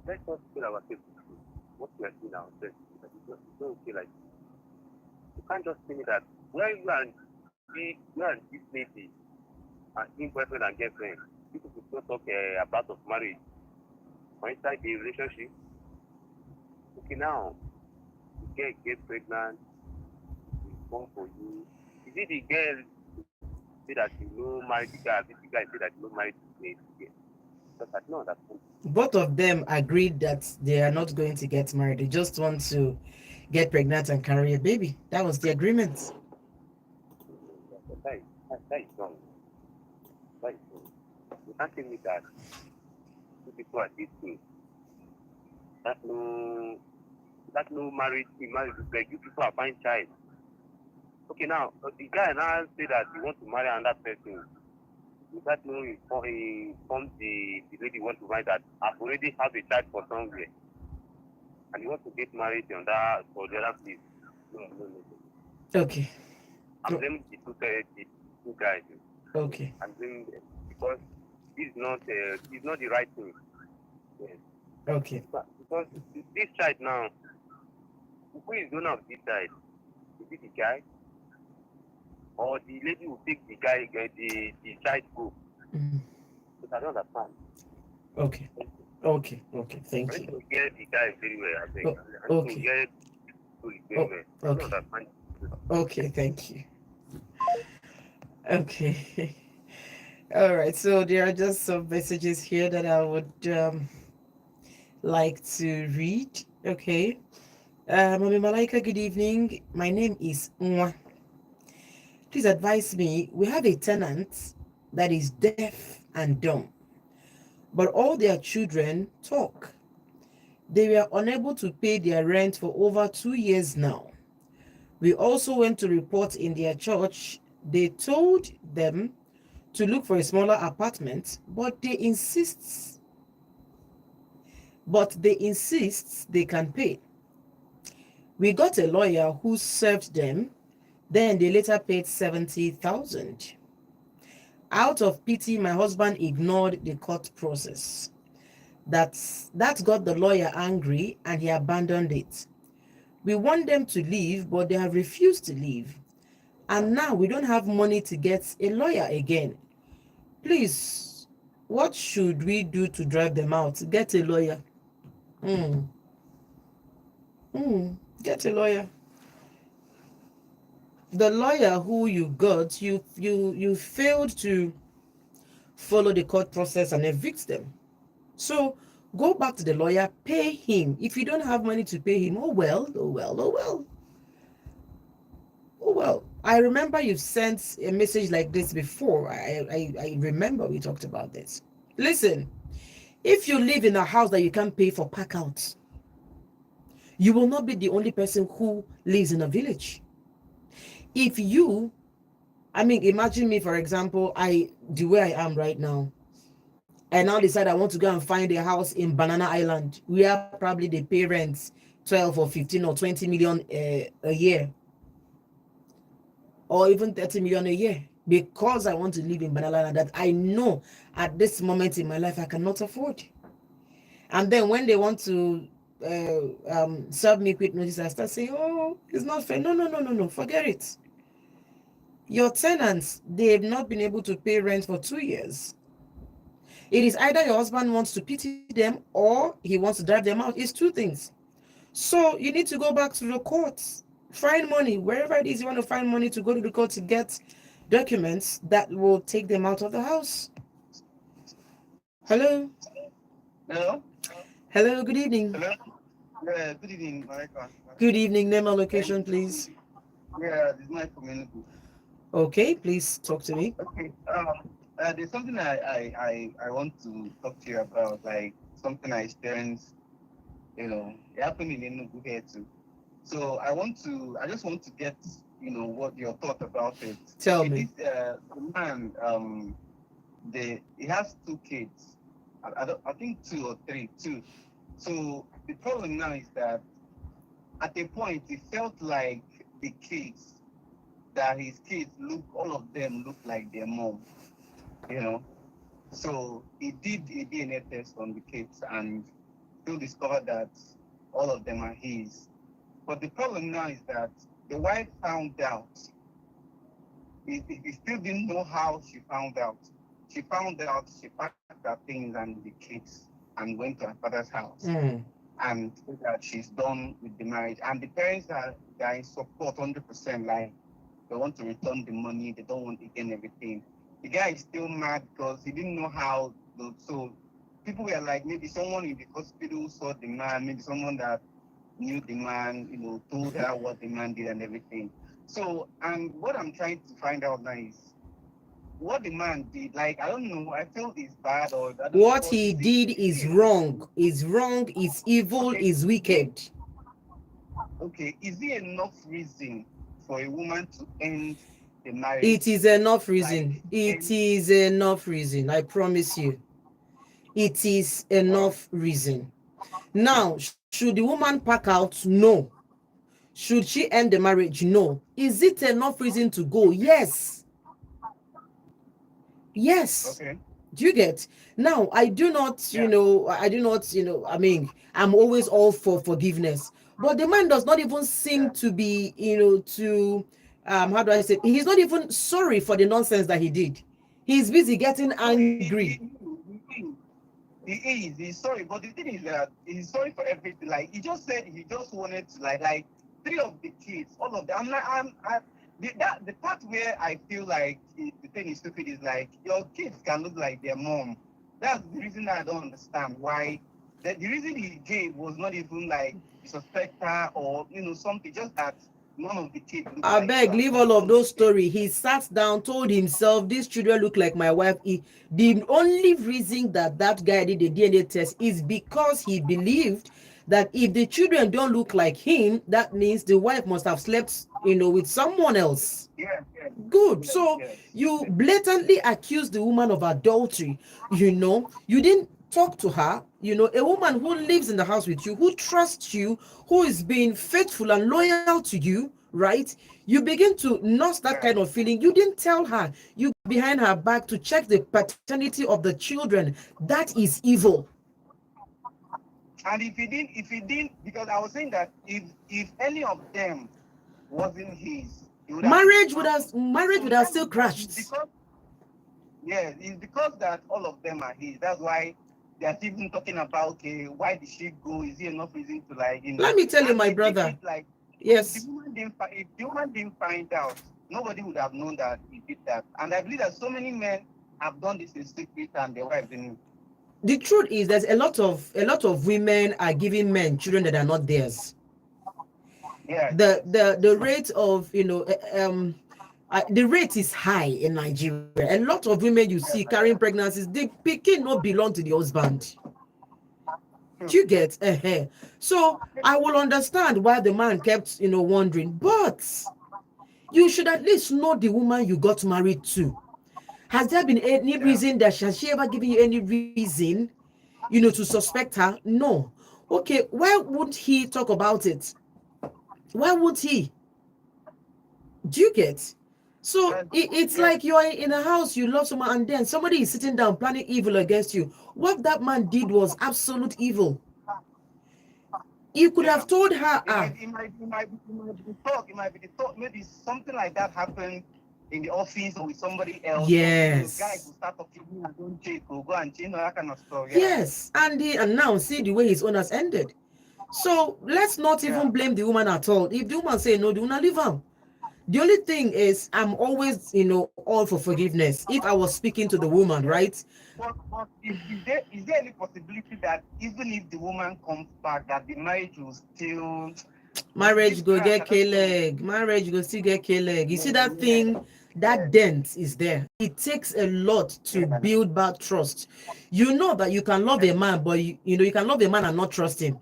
Let's just tell ourselves the truth. What we are doing ourselves, it's not okay like this. You can't just tell me that where you and this lady are being boyfriend and girlfriend, people will not talk about of marriage or inside the relationship. Okay, now you get pregnant, it's born for you. Is it the girl say that you know married the guy? Is it the guy say that you know married the girl? Because I don't understand. Both of them agreed that they are not going to get married. They just want to get pregnant and carry a baby. That was the agreement. That is wrong. That is wrong. You can't tell me that two people are dating. That no marriage, like you people are fine child. Okay, now the guy now say that he wants to marry another person. Without knowing, he informs the lady want to marry that I've already have a child for somewhere, and he wants to get married on that for the other place. No. Okay. I'm blaming the two guys. Okay. I'm blaming them because it's not the right thing. Yes. Okay. Because this child now, who is the owner of this child? Is it the guy? Or the lady will take the guy, the child go? But I don't understand. Okay. Thank you. I get the guy very well, I think. Okay. Get very well. I don't understand. Okay, thank you. Okay. All right, so there are just some messages here that I would like to read. Okay. Mami Malaika, good evening. My name is Nwa. Please advise me. We have a tenant that is deaf and dumb, but all their children talk. They were unable to pay their rent for over 2 years now. We also went to report in their church. They told them to look for a smaller apartment, but they insist they can pay. We got a lawyer who served them, then they later paid 70,000. Out of pity, my husband ignored the court process. That got the lawyer angry and he abandoned it. We want them to leave, but they have refused to leave. And now we don't have money to get a lawyer again. Please, what should we do to drive them out? Get a lawyer. Get a lawyer. The lawyer who you got, you failed to follow the court process and evict them. So go back to the lawyer, pay him. If you don't have money to pay him, oh well, oh well, oh well, oh well. I remember you've sent a message like this before. I remember we talked about this. Listen, if you live in a house that you can't pay for, pack out. You will not be the only person who lives in a village. If you, I mean, imagine me, for example, the way I am right now. I now decide I want to go and find a house in Banana Island where probably the parents 12 or 15 or 20 million a year, or even 30 million a year, because I want to live in Banana Island that I know at this moment in my life I cannot afford. And then when they want to serve me quick notice, I start saying, oh, it's not fair. No, no, no, no, no, forget it. Your tenants, they've not been able to pay rent for 2 years. It is either your husband wants to pity them or he wants to drive them out. It's two things. So you need to go back to the courts, find money, wherever it is you want to find money to go to the court to get documents that will take them out of the house. Hello? Hello? Hello, good evening. Hello? Yeah, good evening, Malaika. Good evening, name and location, please. Yeah, this is my community. Okay, please talk to me. Okay. There's something I want to talk to you about, like something I experienced, it happened in Enugu here too. So I just want to get, what your thought about it. Tell Okay, me. this man, he has two kids. I think two or three, two. So the problem now is that at a point it felt like the kids, that his kids all of them look like their mom, you know. So he did a DNA test on the kids and still discovered that all of them are his. But the problem now is that the wife found out. He still didn't know how she found out. She found out, she packed her things and the kids and went to her father's house. And that she's done with the marriage. And the parents are in support 100%, like they want to return the money, they don't want again everything. The guy is still mad because he didn't know how. So people were like, maybe someone in the hospital saw the man, maybe someone that knew the man, told her what the man did and everything. So, and what I'm trying to find out now is what the man did. Like, I don't know, I feel it's bad or I don't know, What but he did is wrong, is evil, okay, is wicked. okay, is it enough reason for a woman to end the marriage? It is enough reason. Like, It is enough reason. I promise you. It is enough reason. Now, should the woman pack out? No. Should she end the marriage? No. Is it enough reason to go? Yes. Yes. okay, Do you get? Now, I do not, yeah, I mean, I'm always all for forgiveness. But the man does not even seem yeah. to be, how do I say? He's not even sorry for the nonsense that he did. He's busy getting No, angry. he's sorry, but the thing is that he's sorry for everything. Like he just said, he just wanted to like three of the kids, all of them. The part where I feel like the thing is stupid is like your kids can look like their mom. That's the reason I don't understand why. The reason he gave was not even like suspect her or something, just that none of the kids look I like beg, her. leave all of those stories. He sat down, told himself, these children look like my wife. The only reason that guy did the DNA test is because he believed that if the children don't look like him, that means the wife must have slept, with someone else. Yeah, yeah, Good. yes, So yes. you blatantly accuse the woman of adultery. You didn't talk to her. A woman who lives in the house with you, who trusts you, who is being faithful and loyal to you, right? You begin to nurse that Yeah. kind of feeling. You didn't tell her. You go behind her back to check the paternity of the children. That is evil. And if he didn't, because I was saying that if any of them wasn't his, he would have Marriage would have still crashed. because it's because that all of them are his. That's why they're even talking about, okay, why did she go? Is there enough reason to like Let me tell you, and my they did brother. it like Yes. If the woman didn't find out, nobody would have known that he did that. And I believe that so many men have done this in secret and their wife didn't. The truth is, there's a lot of women are giving men children that are not theirs. Yeah. The rate of the rate is high in Nigeria. A lot of women you see carrying pregnancies, they pikin not belong to the husband. Do you get? So I will understand why the man kept wondering, but you should at least know the woman you got married to. Has there been any reason that has she ever given you any reason, to suspect her? No. Okay, why wouldn't he talk about it? Why would he? Do you get? So it's like you're in a house, you love someone, and then somebody is sitting down planning evil against you. What that man did was absolute evil. You could have told her. It might be talk. It might be the talk. Maybe something like that happened in the office or with somebody else. Yes. Guys will start talking and don't check or go and change that kind of stuff. Yeah. Yes, and now see the way his own has ended. So let's not even blame the woman at all. If the woman say no, the woman leave her. The only thing is, I'm always, all for forgiveness. If I was speaking to the woman, right? But is there any possibility that even if the woman comes back, that the marriage will still... Marriage go get K-leg. Marriage go still get K-leg. You see that thing? That dent is there. It takes a lot to build back trust. You know that you can love a man, but you can love a man and not trust him.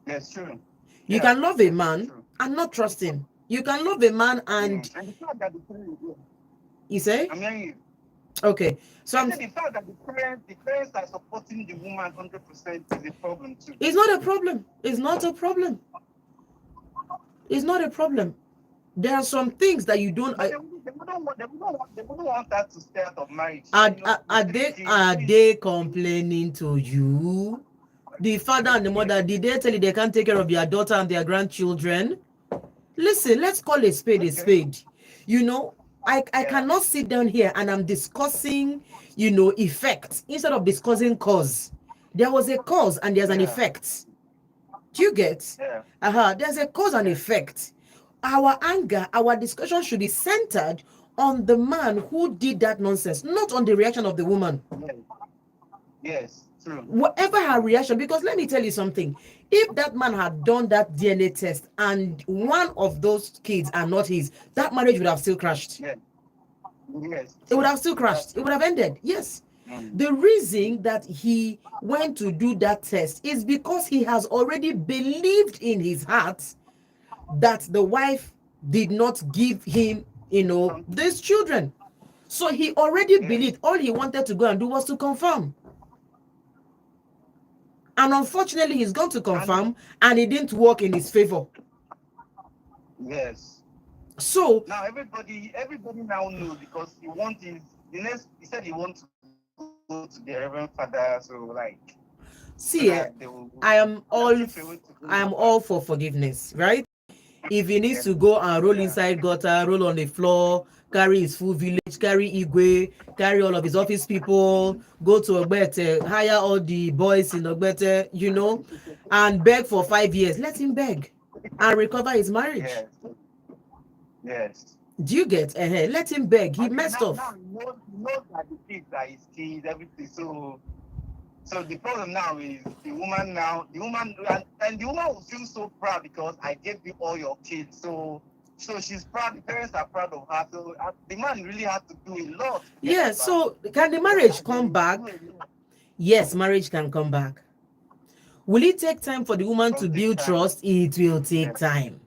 That's true. You can love a man and not trust him. You can love a man and the fact that you say? I'm hearing you. Okay. So the fact that the parents are supporting the woman 100% is a problem too. It's not a problem. It's not a problem. It's not a problem. There are some things that you don't. They wouldn't want that to stay out of marriage. Are they complaining to you? The father and the mother, did they tell you they can't take care of their daughter and their grandchildren? Listen, let's call a spade a spade. I cannot sit down here and I'm discussing, effect instead of discussing cause. There was a cause and there's an effect. Do you get? There's a cause and effect. Our anger, our discussion should be centered on the man who did that nonsense, not on the reaction of the woman. Yes, true. Whatever her reaction, because let me tell you something. If that man had done that DNA test and one of those kids are not his, that marriage would have still crashed. Yes. It would have still crashed. It would have ended. Yes. The reason that he went to do that test is because he has already believed in his heart that the wife did not give him, these children. So he already believed. All he wanted to go and do was to confirm. And unfortunately, he's gone to confirm and it didn't work in his favor. Yes. So now everybody now knows because he said he wants to go to the Reverend Father. So like, see, I am all for forgiveness, right? If he needs to go and roll inside gutter, roll on the floor, carry his full village, carry Igwe, carry all of his office people, go to Ogbete, hire all the boys in Ogbete, and beg for 5 years. Let him beg and recover his marriage. Yes. Do you get? Let him beg. He messed up. Now he knows that the kids are his kids, everything. So the problem now is the woman, and the woman will feel so proud because I gave you all your kids. So she's proud. The parents are proud of her. So the man really has to do a lot. Yes. So can the marriage come back? Yes, marriage can come back. Will it take time for the woman to build trust? It will take time.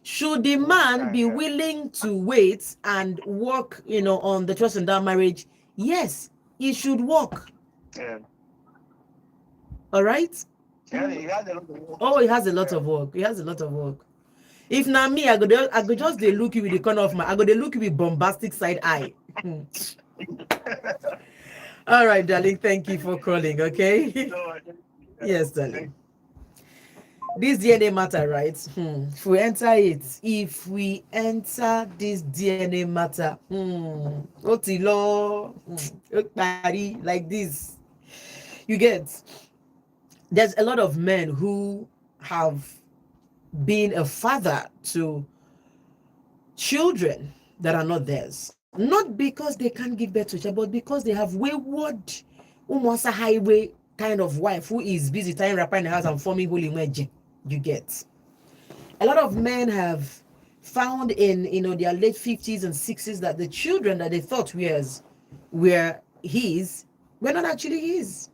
Should the man be willing to wait and work, on the trust in that marriage? Yes, he should work. Yeah. All right? Yeah, he has a lot of work. Oh, he has a lot of work. He has a lot of work. If not me, I go just look you with the corner of my, I go look you with bombastic side eye. All right, darling. Thank you for calling. Okay. Yes, darling. This DNA matter, right? If we enter this DNA matter, like this, you get. There's a lot of men who have being a father to children that are not theirs. Not because they can't give birth to a child, but because they have wayward, almost a highway kind of wife who is busy tying wrapper in the house and forming holy magic. You get. A lot of men have found in their late 50s and 60s that the children that they thought were his were not actually his.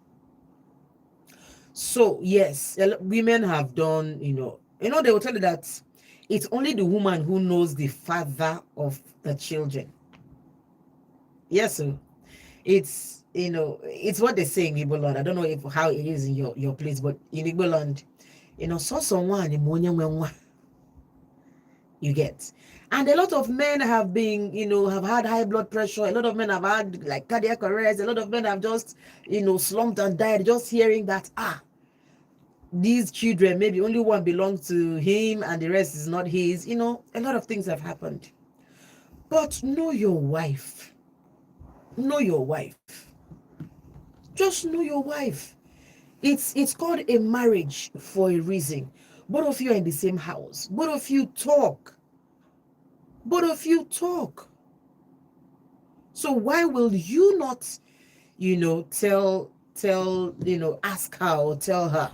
So yes, women have done, they will tell you that it's only the woman who knows the father of the children. Yes, so it's what they say in Igbo land. I don't know how it is in your place, but in Igbo land, so someone you get. And a lot of men have been, have had high blood pressure. A lot of men have had like cardiac arrest. A lot of men have just, slumped and died just hearing that, these children, maybe only one belongs to him and the rest is not his. A lot of things have happened. But know your wife. Know your wife. Just know your wife. It's called a marriage for a reason. Both of you are in the same house. Both of you talk. Both of you talk. So why will you not, ask her or tell her?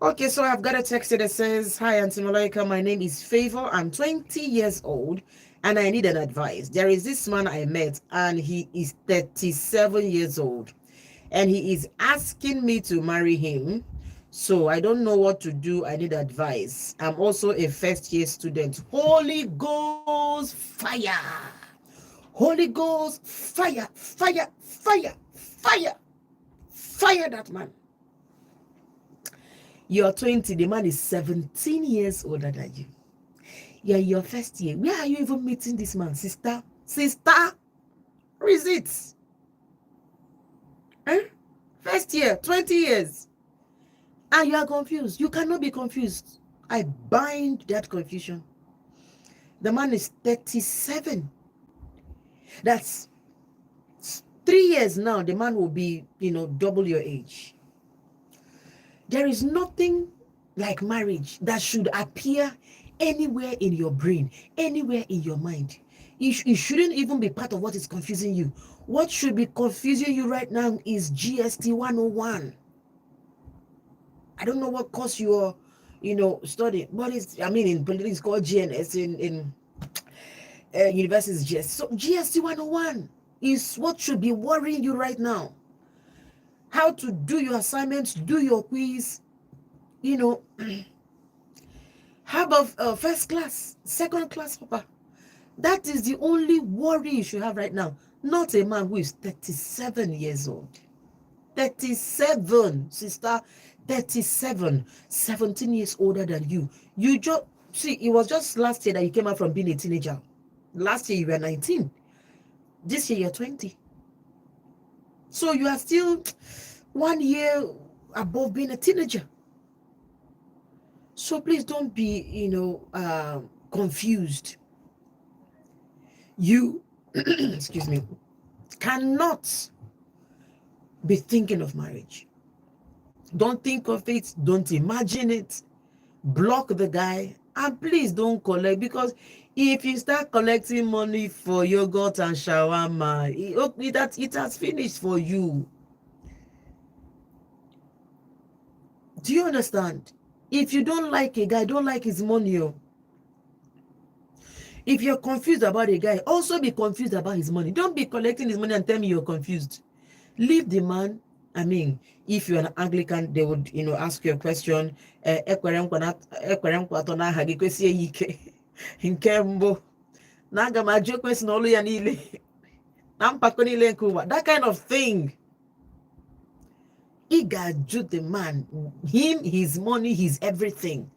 Okay, so I've got a text that says, "Hi, Auntie Malaika, my name is Favor. I'm 20 years old and I need an advice. There is this man I met and he is 37 years old and he is asking me to marry him. So I don't know what to do. I need advice. I'm also a first year student. Holy Ghost fire. Holy Ghost fire, fire, fire, fire, fire that man. You're 20, the man is 17 years older than you. You're your first year. Where are you even meeting this man, sister? Sister, where is it? First year, 20 years. And you are confused. You cannot be confused. I bind that confusion. The man is 37. That's 3 years now. The man will be, double your age. There is nothing like marriage that should appear anywhere in your brain, anywhere in your mind. It shouldn't even be part of what is confusing you. What should be confusing you right now is GST 101. I don't know what course you're, studying. What is, in politics it's called GNS, in universities GST. So GST 101 is what should be worrying you right now. How to do your assignments, do your quiz, how about first class, second class, Papa? That is the only worry you should have right now. Not a man who is 37 years old. 37, sister, 37, 17 years older than you. You just, see, it was just last year that you came out from being a teenager. Last year you were 19. This year you're 20. So you are still 1 year above being a teenager. So please don't be, confused. You, excuse me, cannot be thinking of marriage. Don't think of it. Don't imagine it. Block the guy. And please don't collect, because if you start collecting money for yogurt and shawarma, it has finished for you. Do you understand? If you don't like a guy, don't like his money. If you're confused about a guy, also be confused about his money. Don't be collecting his money and tell me you're confused. Leave the man. If you're an Anglican, they would, ask you a question. That kind of thing. He got the man, him, his money, his everything.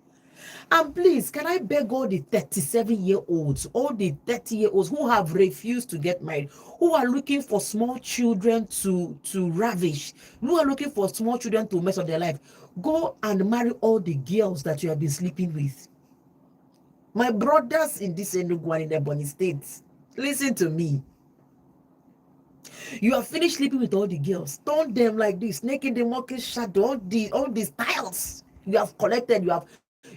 And please, can I beg all the 37-year-olds, all the 30-year-olds who have refused to get married, who are looking for small children to ravish, who are looking for small children to mess up their life, go and marry all the girls that you have been sleeping with. My brothers in this Enugu and in the Ebonyi State, listen to me. You have finished sleeping with all the girls, turn them like this, naked the market shadow, all these tiles you have collected,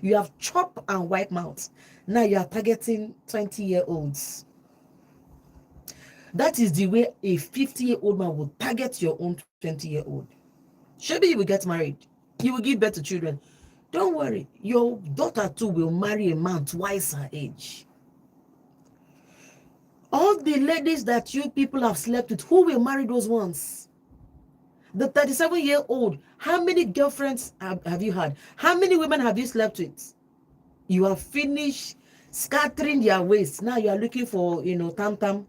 you have chop and wipe mouth. Now you are targeting 20-year-olds. That is the way a 50-year-old man will target your own 20-year-old. Maybe you will get married, you will give birth to children. Don't worry, your daughter too will marry a man twice her age. All the ladies that you people have slept with, who will marry those ones? The 37-year-old, how many girlfriends have you had? How many women have you slept with? You have finished scattering their waist. Now you are looking for, tam tam.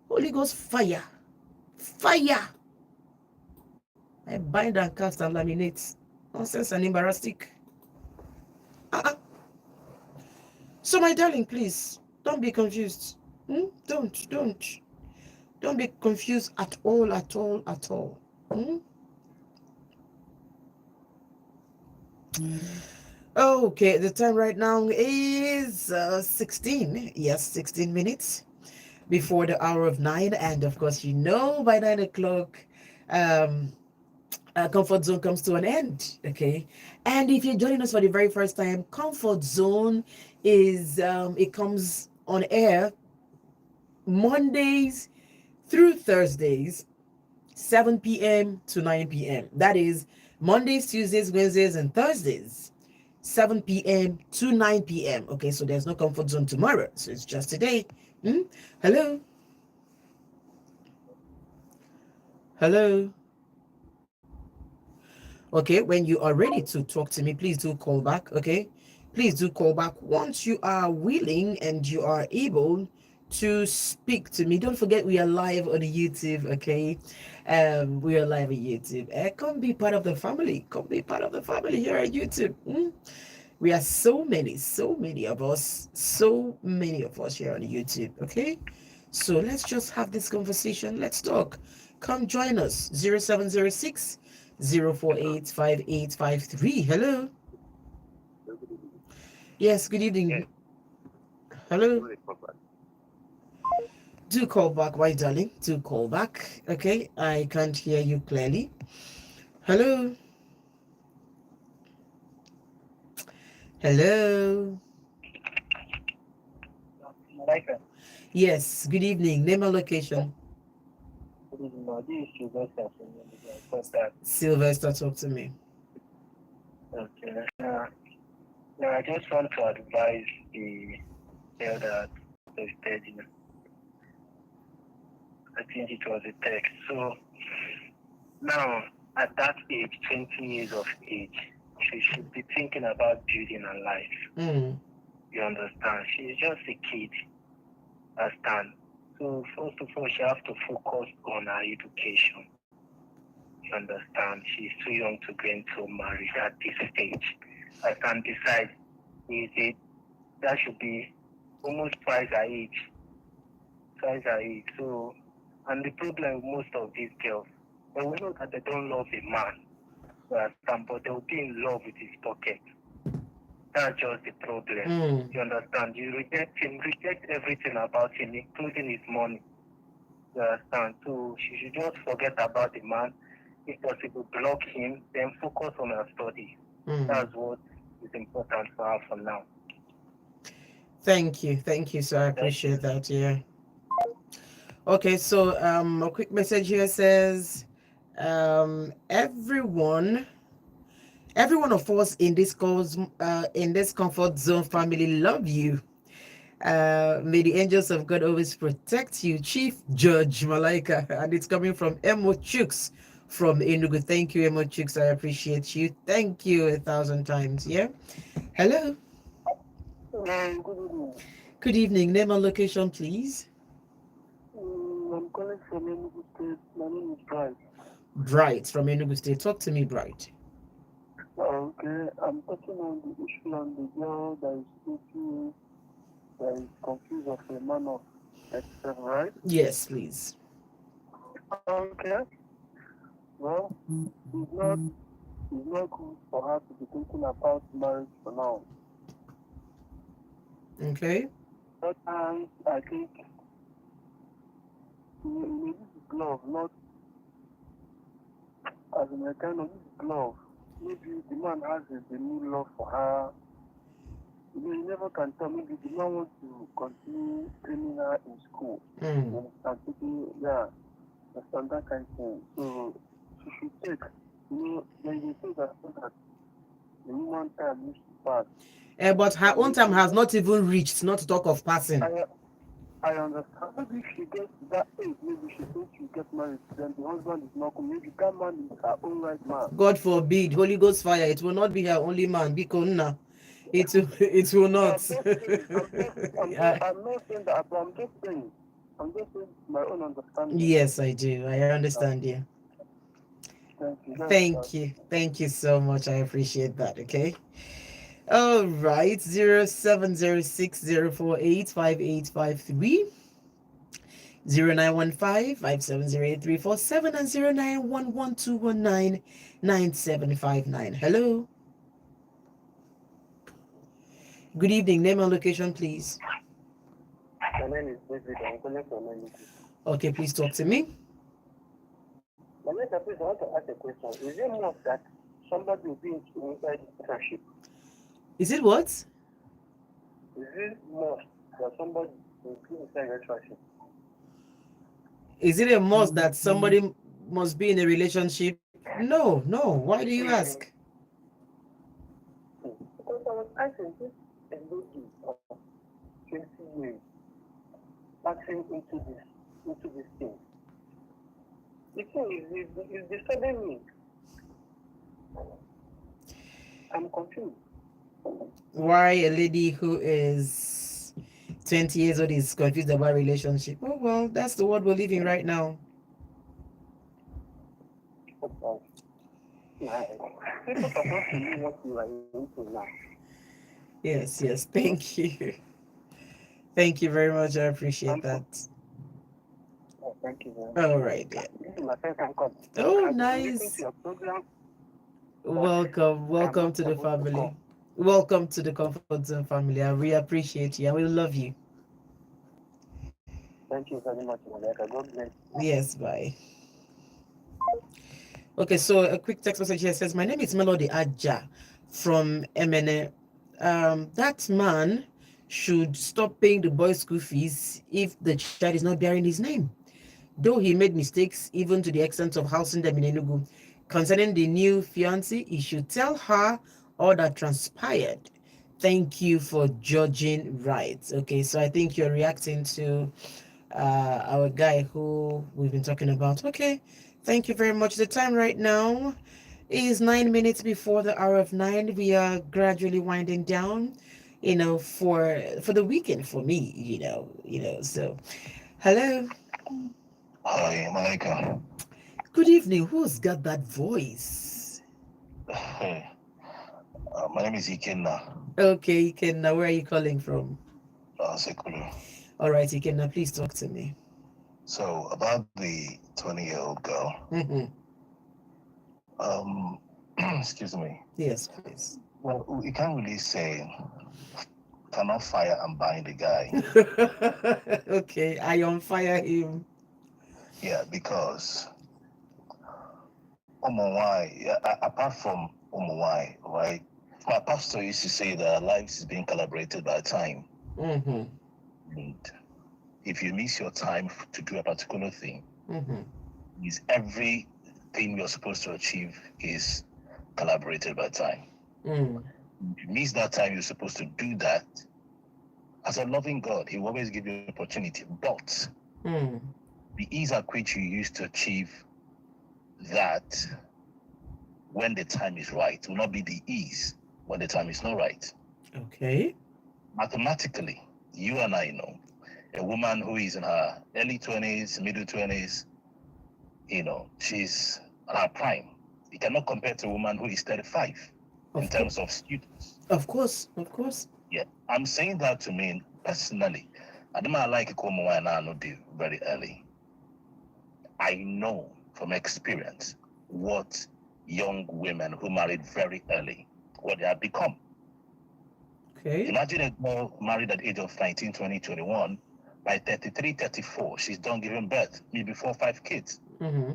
Holy Ghost fire. Fire. I bind and cast and laminate. Nonsense and embarrassing. Uh-uh. So my darling, please, don't be confused. Don't be confused at all, at all, at all. Okay, the time right now is 16. Yes, 16 minutes before the hour of 9. And of course, by 9 o'clock, Comfort Zone comes to an end. Okay. And if you're joining us for the very first time, Comfort Zone is, it comes on air Mondays through Thursdays, 7 p.m. to 9 p.m. That is Mondays, Tuesdays, Wednesdays, and Thursdays, 7 p.m. to 9 p.m. Okay, so there's no Comfort Zone tomorrow. So it's just today. Hello? Hello? Okay, when you are ready to talk to me, please do call back. Okay? Please do call back once you are willing and you are able to speak to me. Don't forget we are live on YouTube. Okay, we are live on YouTube. Come be part of the family. Come be part of the family here at YouTube. We are so many of us, here on YouTube. Okay, so let's just have this conversation. Let's talk. Come join us. 0706 048 5853. Hello. Yes, good evening. Hello. Do call back, my darling. Do call back. Okay, I can't hear you clearly. Hello. Hello. Malaika. Yes, good evening. Name and location. Good evening. This is Sylvester. Sylvester, talk to me. Okay. Now, I just want to advise the elder posted, I think it was a text. So now, at that age, 20 years of age, she should be thinking about building her life. You understand? She's just a kid, understand? So first of all, she has to focus on her education. You understand? She's too young to go into marriage at this stage. I can decide that should be almost twice her age. So, and the problem with most of these girls, we know that they don't love a man, but they'll be in love with his pocket. That's just the problem. You understand? You reject everything about him, including his money. You understand? So she should just forget about the man. If possible, block him, then focus on her studies. That's what is important for her for now. Thank you, sir. I appreciate that. Yeah. Okay, so a quick message here says, everyone of us in this comfort zone family love you. May the angels of God always protect you, Chief Judge Malaika. And it's coming from Emo Chooks from Enugu. Thank you, Emo Chooks. I appreciate you. Thank you 1,000 times. Yeah. Hello. Good evening. Good evening. Name and location, please. I'm calling from Enugu State. My name is Bright. Bright from Enugu State. Talk to me, Bright. Okay, I'm touching on the issue on the girl that is confused of a man of extent, right? Yes, please. Okay. Well, it's not good for her to be thinking about marriage for now. Okay. Sometimes I think we need to glove, not as in a kind of glove. Maybe the man has a new love for her. You never can tell. Maybe the man wants to continue training her in school. And people, understand that kind of thing. So she should take, when you say that the woman time used to pass. But her own time has not even reached, not to talk of passing. I understand. Maybe if she gets to that age, maybe she thinks she get married, then the husband is not coming. Maybe that man is her own right man. God forbid, Holy Ghost fire, it will not be her only man. Because it will not. I'm not saying that, but I'm just saying my own understanding. Yes, I do. I understand you. Thank you so much. I appreciate that. Okay. All right. 0706048585309155708347 and 091121999759. Hello. Good evening. Name and location, please. My name is David. I'm calling from Malaika. Okay, please talk to me. Malaika, please, I want to ask a question. Is it more that somebody will be inside the relationship? Is it what? Is it more that somebody will be inside a relationship? Is it a must that somebody must be in a relationship? No. Why do you ask? Because I was asking this a lady of 20 years passing into this thing. The thing is disturbing me. I'm confused. Why a lady who is 20 years old is confused about relationship? Oh, well, that's the world we're living right now. People supposed to know what you are into now. Yes. Thank you. Thank you very much. I appreciate that. Thank you very much. All right. Yeah. This is my first time coming. Oh, I've nice. listened to your program. Welcome to the family. Welcome to the Comfort Zone family. I really appreciate you. I will love you. Thank you very much, Malaika. God bless. Yes, bye. Okay, so a quick text message here says, my name is Melody Aja from MNA. That man should stop paying the boy's school fees if the child is not bearing his name. Though he made mistakes, even to the extent of housing them in Enugu. Concerning the new fiancée, he should tell her all that transpired. Thank you for judging right. Okay, so I think you're reacting to our guy who we've been talking about. Okay, thank you very much. The time right now is 9 minutes before the hour of 9. We are gradually winding down, for the weekend for me, so hello. Hi, Malaika. Good evening. Who's got that voice? Hey, my name is Ikenna. Okay, Ikenna, where are you calling from? Sekulu. All right, Ikenna, please talk to me. So, about the 20-year-old girl. Excuse me. Yes, please. Well, we can't really say cannot fire and bind the guy. Okay, I on fire him. Yeah, because apart from Umuwai, right? My pastor used to say that life is being calibrated by time. And if you miss your time to do a particular thing, is everything you're supposed to achieve is collaborated by time. If you miss that time you're supposed to do that, as a loving God, He will always give you opportunity. But the ease at which you use to achieve that when the time is right will not be the ease when the time is not right. Okay. Mathematically, you and I know a woman who is in her early 20s, middle 20s, she's at her prime. You cannot compare to a woman who is 35 in terms of students. Of course. Yeah, I'm saying that to mean personally, I don't like it very early. I know from experience what young women who married very early, what they have become. Okay. Imagine a girl married at the age of 19, 20, 21, by 33, 34, she's done giving birth, maybe 4 or 5 kids. Mm-hmm.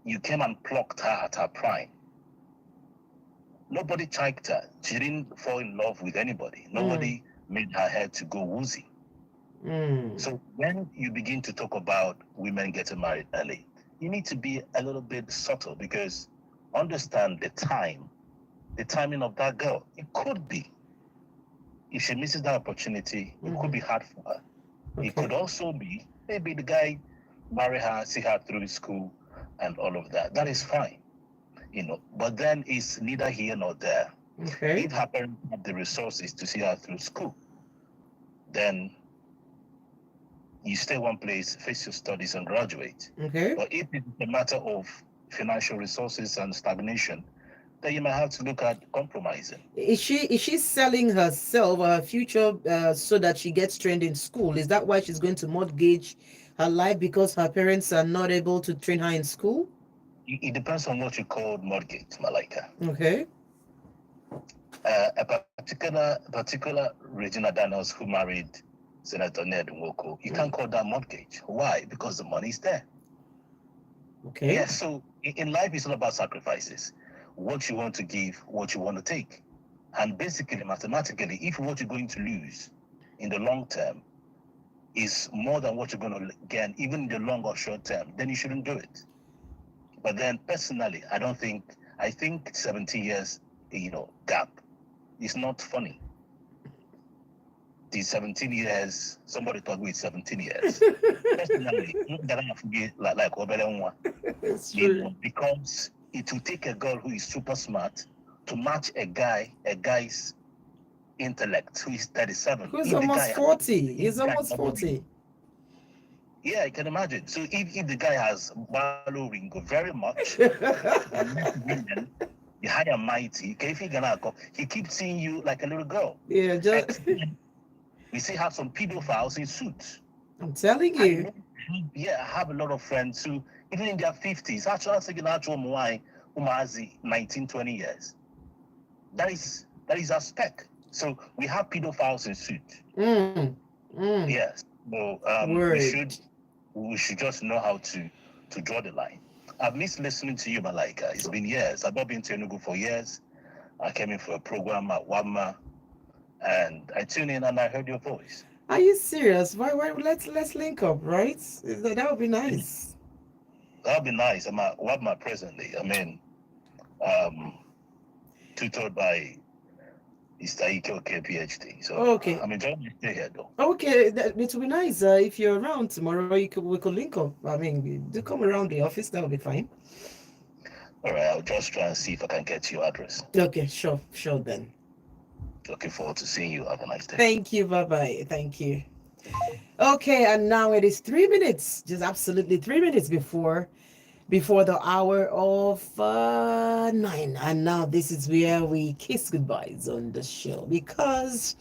You came and plucked her at her prime. Nobody chiked her. She didn't fall in love with anybody. Nobody made her head to go woozy. So when you begin to talk about women getting married early, you need to be a little bit subtle, because understand the timing of that girl. It could be, if she misses that opportunity, it could be hard for her. Okay. It could also be, maybe the guy marry her, see her through school and all of that. That is fine, but then it's neither here nor there. Okay. If her parents have the resources to see her through school, then you stay one place, face your studies, and graduate. Okay. But if it's a matter of financial resources and stagnation, then you might have to look at compromising. Is she selling herself or her future so that she gets trained in school? Is that why she's going to mortgage her life, because her parents are not able to train her in school? It depends on what you call mortgage, Malaika. Okay. A particular Regina Daniels who married Senator Ned Nwoko, you can't call that mortgage. Why? Because the money is there. Okay. Yeah, so in life, it's all about sacrifices. What you want to give, what you want to take. And basically, mathematically, if what you're going to lose in the long term is more than what you're going to gain, even in the long or short term, then you shouldn't do it. But then personally, I think 17 years, gap is not funny. The 17 years, somebody talked with 17 years. Personally, It's true. because it will take a girl who is super smart to match a guy's intellect who is 37. Who's almost 40. He's almost 40. Yeah, I can imagine. So if the guy has Balo Ringo very much, women, the high and mighty, if he keeps seeing you like a little girl. Yeah, just we still have some pedophiles in suits. I'm telling you. I have a lot of friends who, even in their 50s, actually 19, 20 years. That is our spec. So we have pedophiles in suits. Yes. So we should just know how to draw the line. I've missed listening to you, Malaika. It's been years. I've not been to Enugu for years. I came in for a program at Wama, and I tuned in and I heard your voice. Are you serious? Why let's link up, right? That would be nice. That would be nice. I'm at Wama presently. I mean, tutored by Mr. Ike, PhD. So okay. I'm enjoying to stay here though. Okay, it would be nice. If you're around tomorrow, we could link up. I mean, do come around the office. That would be fine. All right, I'll just try and see if I can get your address. Okay, sure then. Looking forward to seeing you. Have a nice day. Thank you. Bye-bye. Thank you. Okay, and now it is 3 minutes, just absolutely 3 minutes before the hour of 9. And now this is where we kiss goodbyes on the show, because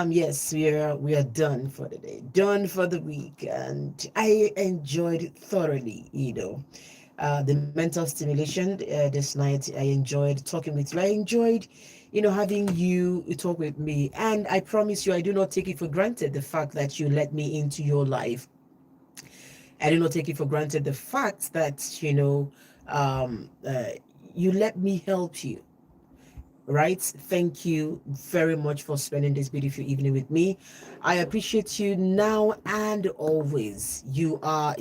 yes, we are done for the day, done for the week, and I enjoyed it thoroughly, the mental stimulation this night. I enjoyed talking with you. I enjoyed having you talk with me, and I promise you, I do not take it for granted the fact that you let me into your life. I do not take it for granted the fact that you let me help you. Right? Thank you very much for spending this beautiful evening with me. I appreciate you now and always. You are,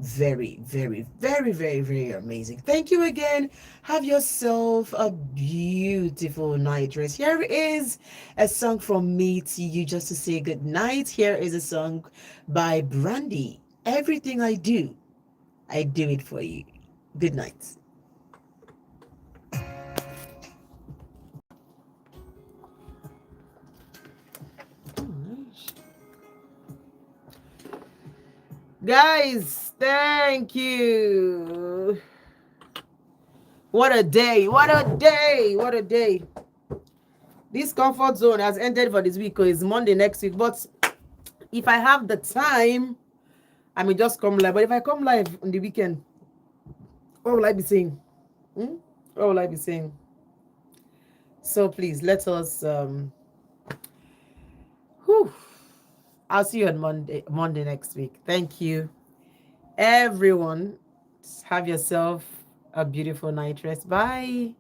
very, very, very, very, very amazing. Thank you again. Have yourself a beautiful night rest. Here is a song from me to you just to say good night. Here is a song by Brandy. Everything I do it for you. Good night. Guys, thank you. What a day. What a day. What a day. This comfort zone has ended for this week, because it's Monday next week. But if I have the time, I may just come live. But if I come live on the weekend, what will I be saying? What will I be saying? So please let us whew, I'll see you on Monday next week. Thank you, everyone. Have yourself a beautiful night rest. Bye.